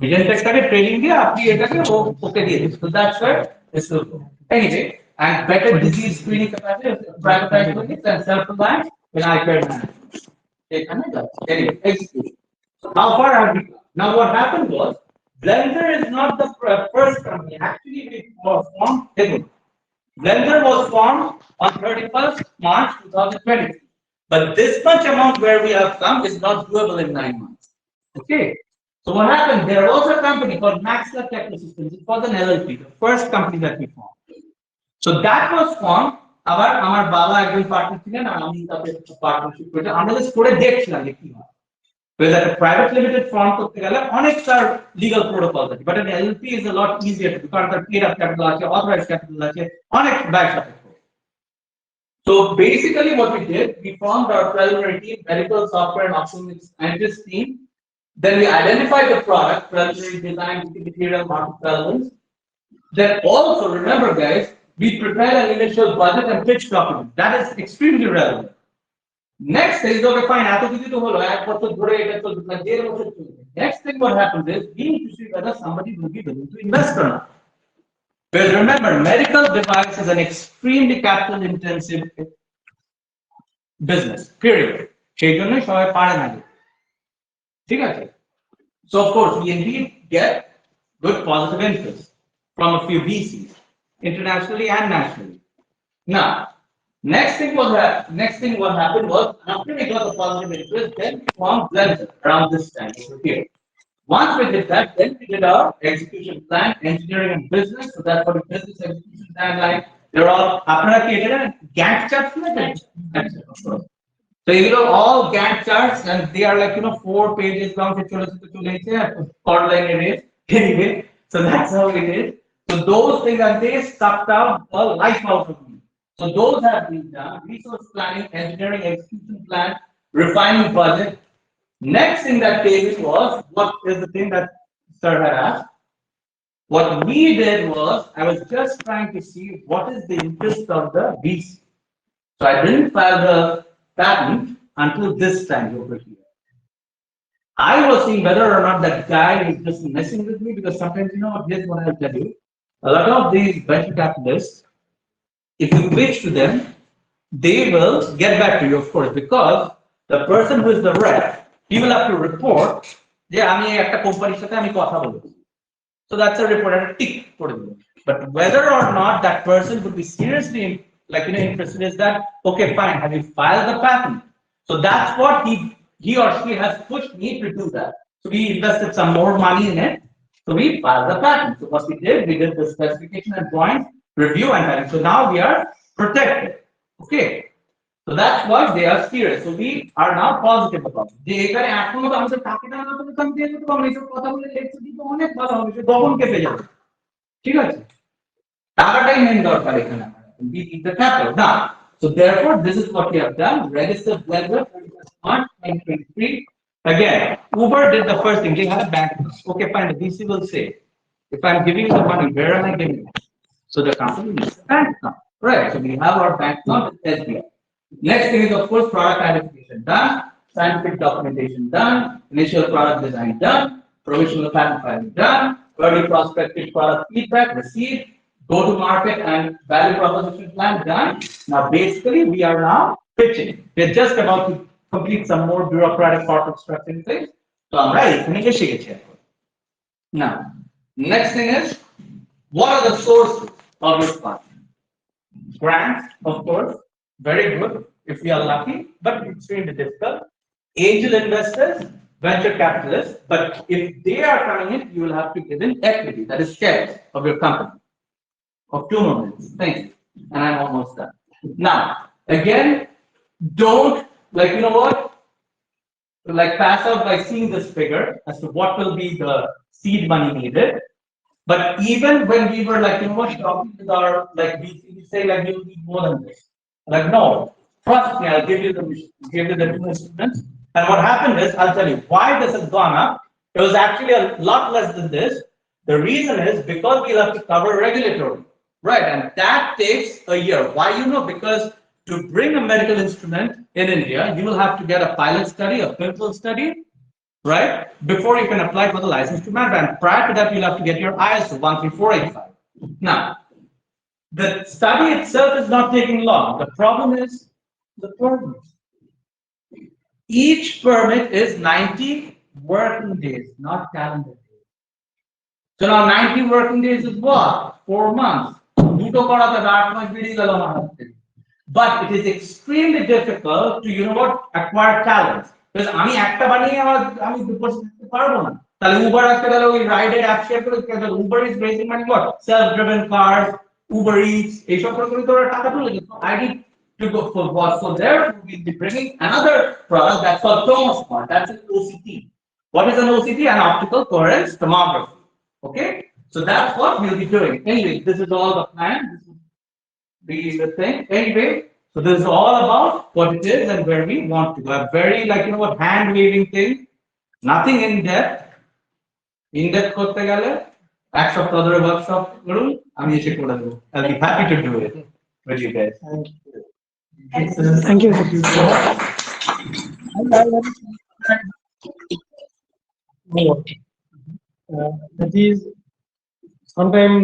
ভিশন টেস্টটাকে ট্রেনিং দিয়ে আপনি এটাকে ওকে দিয়ে দিন so that's what this will go anyway and better disease screening capacity privatized clinics and self-reliance in eye care management. Anyway, execution. So how far have we come? Now what happened was Blender is not the first company. Actually, we formed Blender was formed on 31st March 2020. But this much amount where we have come is not doable in 9 months. Okay. So what happened? There was a company called Maxwell Technosystems. It was an LLP, the first company that we formed. So that was formed. আবার আমার বাবা একজন partner ছিলেন আর আমি তাদের partnership করে আমরা just করে দেখছিলাম যে কি হয় because at a private limited form করতে গেলে অনেক তার legal protocol আছে but an LLP is a lot easier to do কারণ তার paid up capital আছে authorized capital আছে অনেক ব্যয় সাপেক্ষ so basically what we did we formed our preliminary team medical software and options scientist team then we identified the product preliminary design material market relevance then also remember guys we prepare an initial budget and pitch document. That is extremely relevant. Next thing is okay, fine. Next thing what happens is we need to see whether somebody will be willing to invest or not. Because remember, medical device is an extremely capital intensive business. Period. So of course we indeed get good positive interest from a few VCs. Internationally and nationally. Now, next thing what happened was after we got the positive interest, then we formed Blender around this time over here. Once we did that, then we did our execution plan, engineering and business. So that's what the business execution plan like. They're all Gantt charts. So you know all Gantt charts, and they are like 4 pages long. Anyway, so that's how it is. So those things and they sucked out the life out of me. So those have been done. Resource planning, engineering, execution plan, refining budget. Next thing that came in was what is the thing that Sir had asked. What we did was I was just trying to see what is the interest of the VC. So I didn't file the patent until this time over here. I was seeing whether or not that guy is just messing with me because sometimes here's what I'll tell you. A lot of these venture capitalists, if you pitch to them, they will get back to you, of course, because the person who is the rep, he will have to report, so that's a report and a tick for them. But whether or not that person would be seriously interested is that, okay, fine, have you filed the patent? So that's what he or she has pushed me to do that. So we invested some more money in it. So we filed the patent. So what we did the specification and drawings, review and patent. So now we are protected. Okay. So that's why they are serious. So we are now positive about it. We need the capital. Now, so therefore, this is what we have done. Registered Blender March 2023. Again, Uber did the first thing. They had a bank account. Okay, fine. The VC will say, if I'm giving you the money, where am I giving it? So the company needs a bank account. Right. So we have our bank account with SBI. Next thing is, of course, product identification done, scientific documentation done, initial product design done, provisional patent filing done, early prospective product feedback received, go to market and value proposition plan done. Now, basically, we are now pitching. We're just about to complete some more bureaucratic corporate structuring things. তো আমরা এখানে এসে গেছি এখন। Now, next thing is, what are the sources of this fund? Grants, of course, very good if we are lucky, but extremely difficult. Angel investors, venture capitalists, but if they are coming in, you will have to give in equity, that is shares of your company. Of 2 more minutes, thank you, and I'm almost done. Now, again, don't, like, you know what, like pass out by seeing this figure as to what will be the seed money needed. But even when we were like, you know what, talking with our, like, we say like you need more than this. Like, no, trust me, I'll give you the two instruments. And what happened is, I'll tell you why this has gone up. It was actually a lot less than this. The reason is because we'll have to cover regulatory, right? And that takes a year. Why, you know? Because to bring a medical instrument in India, you will have to get a pilot study, a pivotal study, right? Before you can apply for the license to manufacture. And prior to that, you'll have to get your ISO 13485. Now, the study itself is not taking long. The problem is the permit. Each permit is 90 working days, not calendar days. So now 90 working days is what? 4 months. But it is extremely difficult to, you know what, acquire talents. Because আমি একটা বানিয়ে আমি দুপুর করতে পারবো না। তাহলে Uber আজকে তাহলে ওই রাইডের অ্যাপ শেয়ার করে Uber is raising money what? Self driven cars, Uber it's, এইসব করে করে তো ওরা টাকা তুলে দিচ্ছে। I need to go for what? So there we'll be bringing another product that's called Tomosmart. That's an OCT. What is an OCT? An optical coherence tomography. Okay, so that's what we'll be doing. Anyway, this is all the plan. This is the thing. Anyway, so this is all about what it is and where we want to go. A very, like, you know what, hand waving thing, nothing in depth. In depth করতে গেলে এক সপ্তাহ ধরে workshop করুন, আমি এসে করে দেবো। I'll be happy to do it with you guys. Thank you. That is, sometimes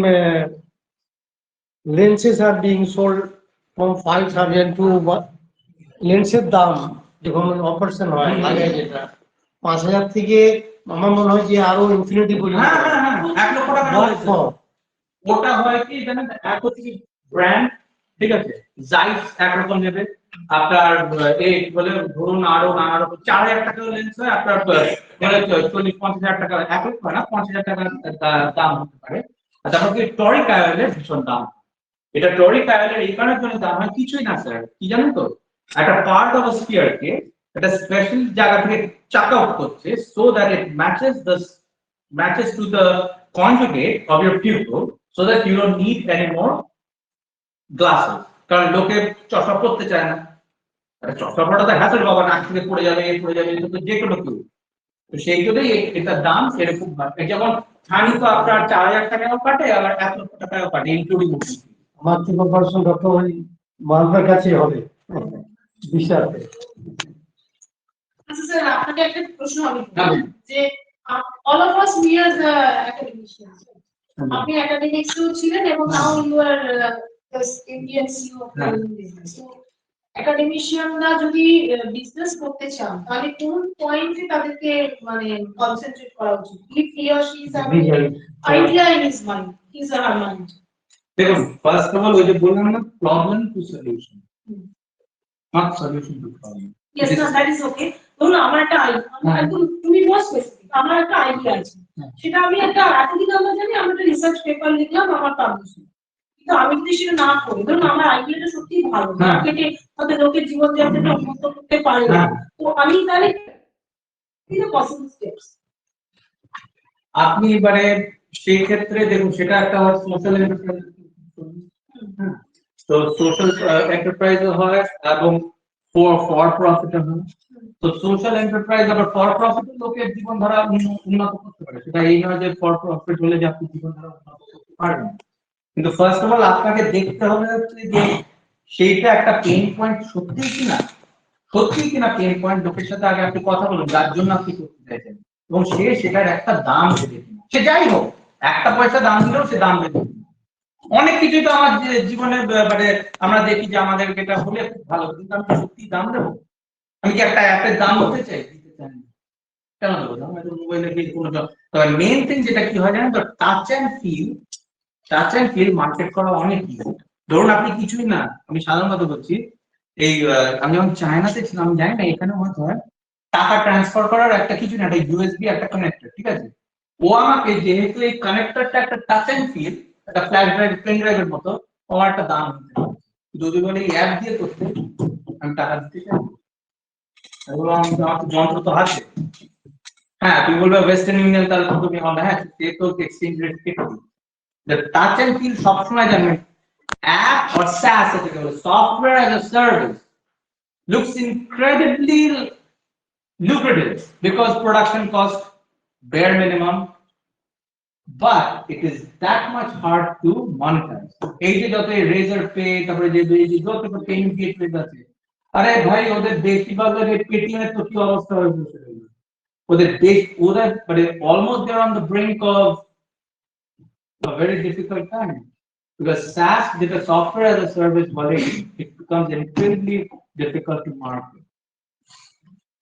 lenses are being sold from 5,000 to what? লেন্সের দাম যখন অপারেশন হয় আগে যেটা 5,000 থেকে আমার মনে হয় যে আরো ইনফিনিটি পর্যন্ত। হ্যাঁ 1 লক্ষ টাকা ওটা হয় কি জানেন, এত থেকে ব্র্যান্ড, ঠিক আছে, জাইস একরকম নেবে আপনার, এই বলে ধরুন আরো নানা রকম 4,000 টাকা লেন্স হয় আপনার, মানে 40-50,000 টাকা, এক লক্ষ না 50,000 টাকা দাম হতে পারে। আর তারপর কি টরিক আয়নের ভীষণ দাম। এটা টরিক আয়নের এই কারণে দাম হয় কিছুই না স্যার, কি জানেন তো, একটা পার্ট অফ স্ফিয়ারকে একটা স্পেশাল জায়গা থেকে চাক আউট করছে so that it matches to the conjugate of your pupil so that you don't need any more glasses. কারণ লোকে চশমা পড়তে চায় না, চশমা পড়াটা হ্যাসেল, বাবা নাক থেকে পড়ে যাবে তো যে কোনো কেউ, তো সেই জন্যই এটার দাম সেরকম বাড়বে। যেমন ছানি তো আপনার 4,000 টাকাও কাটে আবার 1 লক্ষ টাকাও কাটে ইনক্লুডিং আমার তো কম্পারিশন ডক্টর ওই মালদার কাছে হবে বিশাল। আচ্ছা স্যার, আপনাকে একটা প্রশ্ন হবে যে all of us we are the academicians. আপনি academics-এও ছিলেন এবং now you are the Indian CEO of the business. So academicianরা যদি বিজনেস করতে চান তাহলে কোন পয়েন্টে তাদেরকে মানে কনসেন্ট্রেট করা উচিত? If he or she is having idea in his mind, his or her mind. দেখুন, ফার্স্ট অফ অল ওই যে বললাম না, problem to solution, not solution to problem. Yes, no, that is okay. ধরুন আমার একটা আইডিয়া, তুমি মোর স্পেসিফিক, আমার একটা আইডিয়া আছে, সেটা আমি একটা এতদিন আমরা জানি, আমরা একটা রিসার্চ পেপার লিখলাম, আমার পাবলিশ, কিন্তু আমি যদি সেটা না করি, ধরুন আমার আইডিয়াটা সত্যিই ভালো, মার্কেটে হয়তো লোকের জীবনযাত্রাটা উন্নত করতে পারে, তো আমি তাহলে কি পসিবল স্টেপস আপনি এবারে সেই ক্ষেত্রে দেখুন, সেটা একটা সোশ্যাল এন্টারপ্রাইজ, তো সোশ্যাল এন্টারপ্রাইজ হয় এবং ফর প্রফিট হয়। তো সোশ্যাল এন্টারপ্রাইজ আবার ফর প্রফিট লোকের জীবনধারা উন্নত করতে পারে, সেটা এই নয় যে ফর প্রফিট হলে যে আপনি জীবনধারা উন্নত করতে পারবেন। কিন্তু ফার্স্ট অফ অল আপনাকে দেখতে হবে যে সেইটা একটা পেইন পয়েন্ট সত্যি কিনা পেইন পয়েন্ট লোকের সাথে আগে আপনি কথা বলুন যার জন্য আপনি করতে চাইছেন, এবং সে সেটার একটা দাম দেবে কিনা, সে যাই হোক একটা পয়সা দাম দিলেও সে দাম দেবে। অনেক কিছুই তো আমার জীবনে মানে আমরা দেখি যে আমাদের এটা হলে খুব ভালো, কিন্তু আমি সত্যি দাম দেবো? আমি কি একটা অ্যাপের দাম দিতে চাই? দিতে চাই না। কেন দেবো না, হয়তো মোবাইলে কোনো তবে মেইন থিং যেটা কি হয় জানেন তো, টাচ অ্যান্ড ফিল মার্কেট করা অনেক ইজি। ধরুন আপনি কিছুই না, আমি সাধারণত বলছি, এই আমি যখন চায়নাতে ছিলাম, আমি জানি না এখানে হয়তো হয়, টাকা ট্রান্সফার করার একটা কিছু না, একটা ইউএসবি একটা কানেক্টর, ঠিক আছে, ও আমাকে যেহেতু এই কানেক্টরটা একটা টাচ অ্যান্ড ফিল, একটা ফ্ল্যাশ ড্রাইভ পেন ড্রাইভের মতো, আমার একটা দাম দিতে হবে। যদি বলে এই অ্যাপ দিয়ে করতে, আমি টাকা দিতে চাই, এগুলো আমার যন্ত্র তো আছে। হ্যাঁ তুমি বলবে ওয়েস্টার্ন ইউনিয়ন, তাহলে তো তুমি হবে, হ্যাঁ সে তো এক্সচেঞ্জ রেট কেটে দিই। টাচ অ্যান্ড ফিল সবসময় জানবেন, অ্যাপ or SaaS এটাকে বলে, software as a service, looks incredibly lucrative because production cost bare minimum, but it is that much hard to monetize. এই যে যত রেজার পে, তারপরে যে যত পেমেন্ট গেটওয়ে আছে, আরে ভাই ওদের বেশিরভাগের পেটিএম এর তো কি অবস্থা হয়ে বসে রইল, ওদের মানে almost they are on the brink of a very difficult time, because SaaS, যেটা software as a service বলে, it becomes incredibly difficult to market.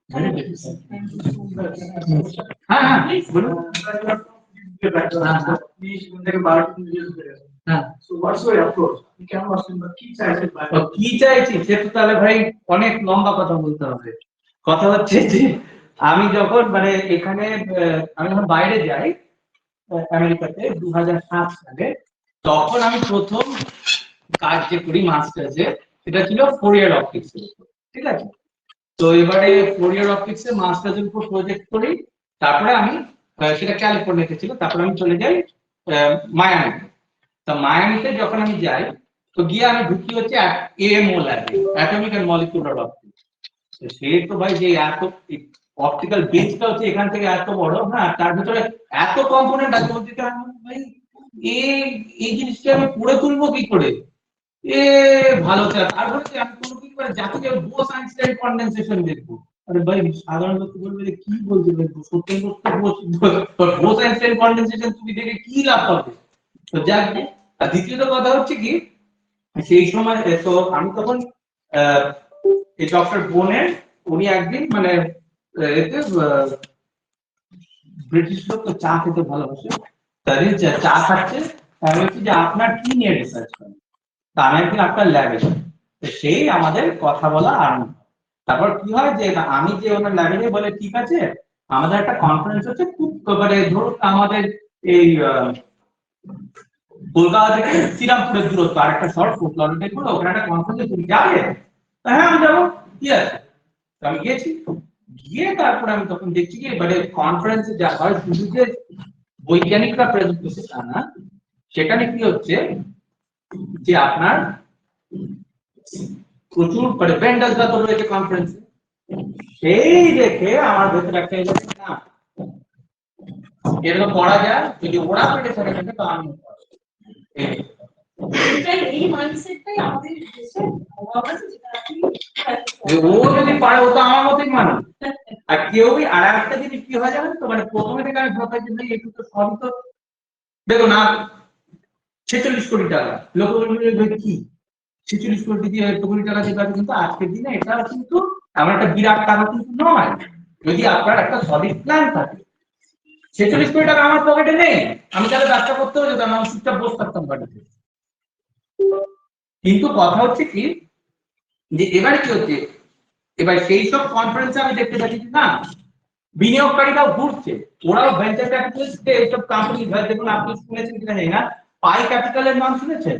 Very difficult. হ্যাঁ হ্যাঁ বলুন। কি চাইছি সেটা তাহলে ভাই অনেক লম্বা কথা বলতে হবে। কথা হচ্ছে যে আমি যখন মানে এখানে আমি যখন বাইরে যাই আমেরিকাতে 2007 সালে, তখন আমি প্রথম কাজ যে করি মাস্টার্সে, সেটা ছিল 4 ইয়ার অপটিক্স, ঠিক আছে। তো এবারে 4 ইয়ার অপটিক্সে মাস্টার্সের উপর প্রজেক্ট করি, তারপরে আমি সেটা ক্যালিফোর্নিয়াতে ছিল, তারপরে আমি চলে যাই মায়ামি। তো মায়ামিতে যখন আমি যাই, তো গিয়ে আমি ঢুকি হচ্ছে এএমও ল্যাবে, অ্যাটমিক এন্ড মলিকুলার অপটিক্স। সে তো ভাই যে এত অপটিক্যাল বেঞ্চটা হচ্ছে এখান থেকে এত বড়, হ্যাঁ তার ভিতরে এত কম্পোনেন্ট আছে, বলতে ভাই এই জিনিসটা আমি পড়ে তুলবো কি করে, এ ভালো চাল। আর বলছে আমি কোনো কি করে জাতীয় বোস আইনস্টাইন কনডেনসেশন দেখবো। আরে ভাই সাধারণ লোক বলবে যে কি বলছে ভাই, সত্যি বোস আইনস্টাইন কনডেনসেশন তুমি দেখে কি লাভ পাবে। তো যাক, আর দ্বিতীয়ত কথা হচ্ছে কি, সেই সময় তো আমি তখন এই ডক্টর বোনের, উনি একদিন মানে এতে ব্রিটিশ লোক তো চা খেতে ভালোবাসে, তাই চা খাচ্ছে, আমি বলছি যে আপনার কি নিয়ে রিসার্চ করেন, তা আমি একদিন আপনার ল্যাবে যাই, সেই আমাদের কথা বলা আরম্ভ। তারপর কি হয় যে আমি যে ওনার ল্যাবে যাই, বলে ঠিক আছে আমাদের একটা কনফারেন্স হচ্ছে, খুব মানে ধরুন আমাদের এই কলকাতা থেকে শ্রীরামপুরের দূরত্ব, আর একটা শর্ট ফুটলটে করে ওখানে একটা কনফারেন্স, তুমি যাবে? হ্যাঁ আমি যাবো, কি আছে। আমি গিয়েছি, গিয়ে তারপরে আমি তখন দেখছি কি মানে কনফারেন্সে যা হয়, শুধু যে বৈজ্ঞানিকরা প্রেজেন্ট করছে তা না, সেখানে কি হচ্ছে যে আপনার প্রচুর মানে ভেন্ডারসরা তো রয়েছে কনফারেন্সে, সেই দেখে আমার ভেতরে একটা না এরকম করা যায়, যদি ওরা পেটে ছেড়ে থাকে তো আমি এই মাইন্ডসেটটাই আমাদের দেশে অভাব আছে, যেটা ও যদি পারে, ও তো আমার মতোই মানুষ। আর কেউই আর একটা জিনিস কি হয় জানেন তো, মানে প্রথমে থেকে আমি ভাবতাম যে একটু তো সবই তো দেখো না, 46 কোটি টাকা লোক বলবে কি 46 কোটি দিয়ে 1 কোটি টাকা দিয়ে পাবে, কিন্তু আজকের দিনে এটা কিন্তু এমন একটা বিরাট টাকা কিন্তু নয়, যদি আপনার একটা সলিড প্ল্যান থাকে। 46 কোটি টাকা আমার পকেটে নেই, আমি তাহলে ব্যবসা করতেও যেতাম, আমি চুপচাপ বসে থাকতাম বাড়িতে। কিন্তু কথা হচ্ছে কি যে এবার কি হচ্ছে, এবার সেই সব কনফারেন্সে আমি দেখতে পাচ্ছি না বিনিয়োগকারীরাও ঘুরছে, ওরাও ভেঞ্চার ক্যাপিটালিস্টে এইসব কোম্পানি, দেখুন আপনি শুনেছেন কিনা জানি না, পাই ক্যাপিটালের নাম শুনেছেন?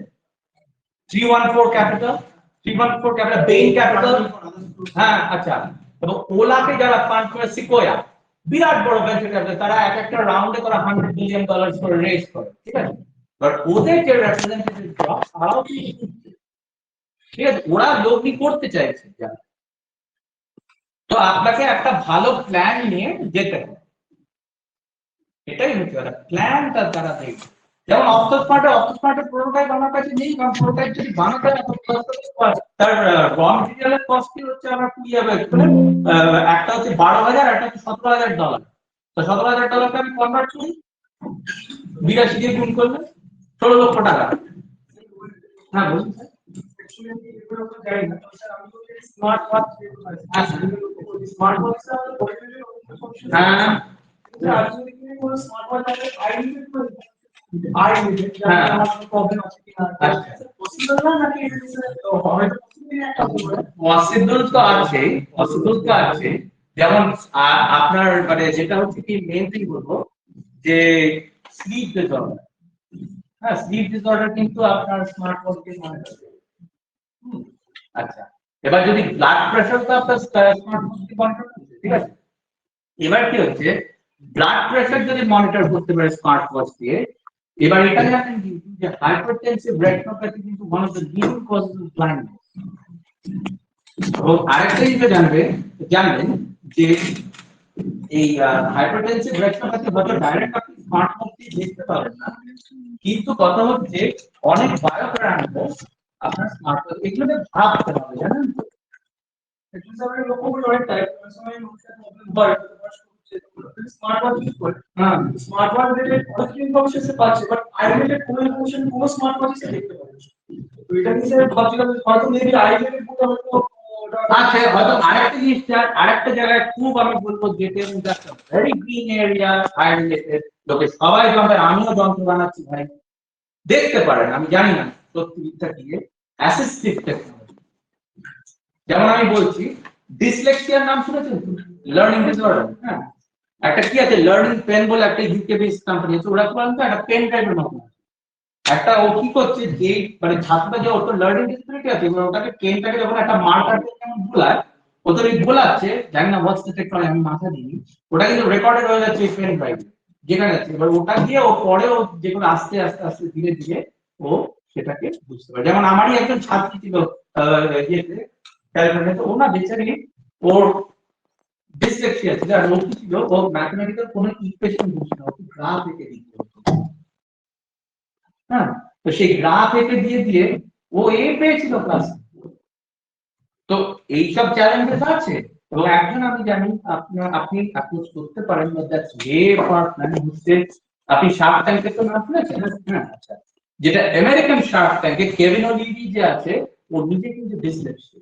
314 ক্যাপিটাল, 314 ক্যাপিটাল, বেইন ক্যাপিটাল, হ্যাঁ আচ্ছা। এবং ওলাকে যারা ফান্ড করে, সিকোয়া বিরাট বড় ভেঞ্চার ক্যাপিটাল, তারা এক একটা রাউন্ডে তারা $100 বিলিয়ন করে রেজ করে, ঠিক আছে। বাট ওদের যে রিপ্রেজেন্টেটিভ তারাও কিন্তু, ঠিক আছে, ওরা লগ্নি করতে চাইছে যারা। তো আপনাকে একটা ভালো প্ল্যান নিয়ে যেতে হবে, এটাই হচ্ছে কথা, প্ল্যানটা তারা দেখবে। যেমন অক্টোস্মার্টের প্রোটোটাইপ আমার কাছে নেই, কারণ প্রোটোটাইপ যদি বানাতে হয় তার র মেটেরিয়ালের কস্ট কি হচ্ছে, আমরা একটা হচ্ছে 12,000, একটা হচ্ছে $17,000। তো $17,000 আমি কনভার্ট করি, 82 দিয়ে গুণ করলে 16 লক্ষ টাকা। হ্যাঁ বলুন স্যার। স্মার্ট ওয়াচ আছে পরিবেশের সমস্যা হ্যাঁ আর যদি কোনো স্মার্ট ওয়াচ আছে আই লিমিট করে আই লিমিট হ্যাঁ। আমার প্রবলেম আছে কিনা আচ্ছা। পসিবল না নাকি এটা হয়তো পসিবল না একটা হবে পসিবল তো আছে, পসিবল তো আছে। যেমন আপনার মানে যেটা হচ্ছে কি মেইন থিং বলবো যে স্লিপ ডিসঅর্ডার। হ্যাঁ, স্লিপ ডিসঅর্ডার কিন্তু আপনার স্মার্ট ওয়াচকে মনিটর করে। আচ্ছা, এবার যদি ব্লাড প্রেশারটা আপনার স্মার্ট ওয়াচকে মনিটর করছে, ঠিক আছে। এবার কি হচ্ছে, ব্লাড প্রেশার যদি মনিটর করতে পারে স্মার্ট ওয়াচ দিয়ে, এবার এটা জানেন কিন্তু যে হাইপারটেনসিভ রেটিনোপ্যাথি কিন্তু one of the leading causes of blindness. এবং আরেকটা জিনিস জানবেন যে এই হাইপারটেনসিভ রেটিনোপ্যাথি হয়তো ডাইরেক্ট আপনি স্মার্ট ওয়াচ দিয়ে দেখতে পাবেন না, কিন্তু কথা হচ্ছে অনেক বায়োপ্যারামিটার আপনার স্মার্ট ওয়াচ এগুলোতে ভাবতে হবে, জানেন তো। এটা সবাই লক্ষ্য করে অনেক টাইপ সময় মানুষের প্রবলেম হয় স্মার্ট ওয়াচ ইউজ করে হ্যাঁ, স্মার্ট ওয়াচ রিলেটেড অনেক ইনফরমেশন সে পাচ্ছে বাট আই রিলেটেড কোনো ইনফরমেশন কোনো স্মার্ট ওয়াচ সে দেখতে পারে না। তো এটা নিয়ে স্যার ভাবছিলাম যে হয়তো মেবি আই রিলেটেড বুঝতে হয়তো আচ্ছা, হয়তো আরেকটা জিনিস আরেকটা জায়গায় খুব আমি বলবো যেতে একটা very green area I related, লোকে সবাই জমে, আমিও যন্ত্র বানাচ্ছি ভাই, দেখতে পারেন, আমি জানি না সত্যি মিথ্যা কি, অ্যাসিস্টিভ টেকনোলজি। যেমন আমি বলছি, ডিসলেক্সিয়ার নাম শুনেছেন? Learning disorder. হ্যাঁ, একটা কি আছে, লার্নিং পেন বলে একটা ইউকে বেসড কোম্পানি আছে, ওরা কি বলেন তো একটা পেন ড্রাইভের মতো একটা, ও কি করছে যে মানে ছাত্রটা যে ওর লার্নিং ডিসএবিলিটি আছে, মানে ওটাকে পেনটাকে যখন একটা মার্কার যেমন ভুলায়, ও তো ভুলাচ্ছে, জানি না হোয়াটস দ্য টেকনোলজি, আমি মাথা দিই, ওটা কিন্তু রেকর্ডেড হয়ে যাচ্ছে এই পেন ড্রাইভে, যেখানে আছে। এবার ওটা দিয়ে ও পরেও যেগুলো আস্তে আস্তে আস্তে ধীরে ধীরে ও সেটাকে বুঝতে পারে। যেমন আমারই একজন ছাত্রী ছিল ইয়েতে ক্যালিফোর্নিয়াতে, ও না বেচারি ওর ডিসলেক্সিয়া ছিল, আর ও কি ছিল, ও ম্যাথমেটিক্যাল কোনো ইকুয়েশন বুঝতো না, ও গ্রাফ এঁকে দিত। হ্যাঁ, তো সেই গ্রাফ এঁকে দিয়ে দিয়ে ও এ পেয়েছিল ক্লাস। তো এইসব চ্যালেঞ্জেস আছে, এবং একজন আমি জানি আপনি অ্যাপ্রোচ করতে পারেন, দ্যাটস ওয়ে পার্ট মানে হচ্ছে আপনি শার্ক ট্যাঙ্কের তো নাম শুনেছেন? হ্যাঁ, আচ্ছা, যেটা আমেরিকান শার্ক ট্যাঙ্কে কেভিন ওলিভি যে আছে, ও নিজে কিন্তু ডিসলেক্সিয়া,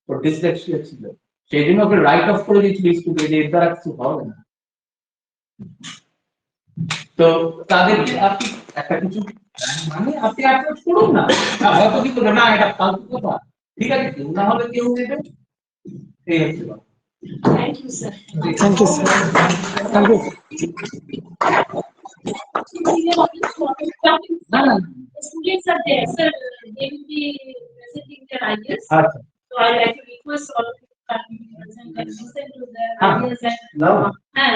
ওর ডিসলেক্সিয়া ছিল, সেই জন্য ওকে রাইট অফ করে দিয়েছিল স্টুডেন্ট, এর দ্বারা কিছু হবে না। তো তাদেরকে আপনি একটা কিছু মানে আপনি অ্যাপ্রোচ করুন না, হয়তো কি করবে না, এটা ফালতু কথা, ঠিক আছে, কেউ না হলে কেউ নেবে, এই হচ্ছে কথা। Thank you, sir. Thank you, sir. Thank you. না না, The students are there, sir. They will be presenting their ideas. আচ্ছা, So I like to request all of you to come and present and listen to their Ah. ideas and no. and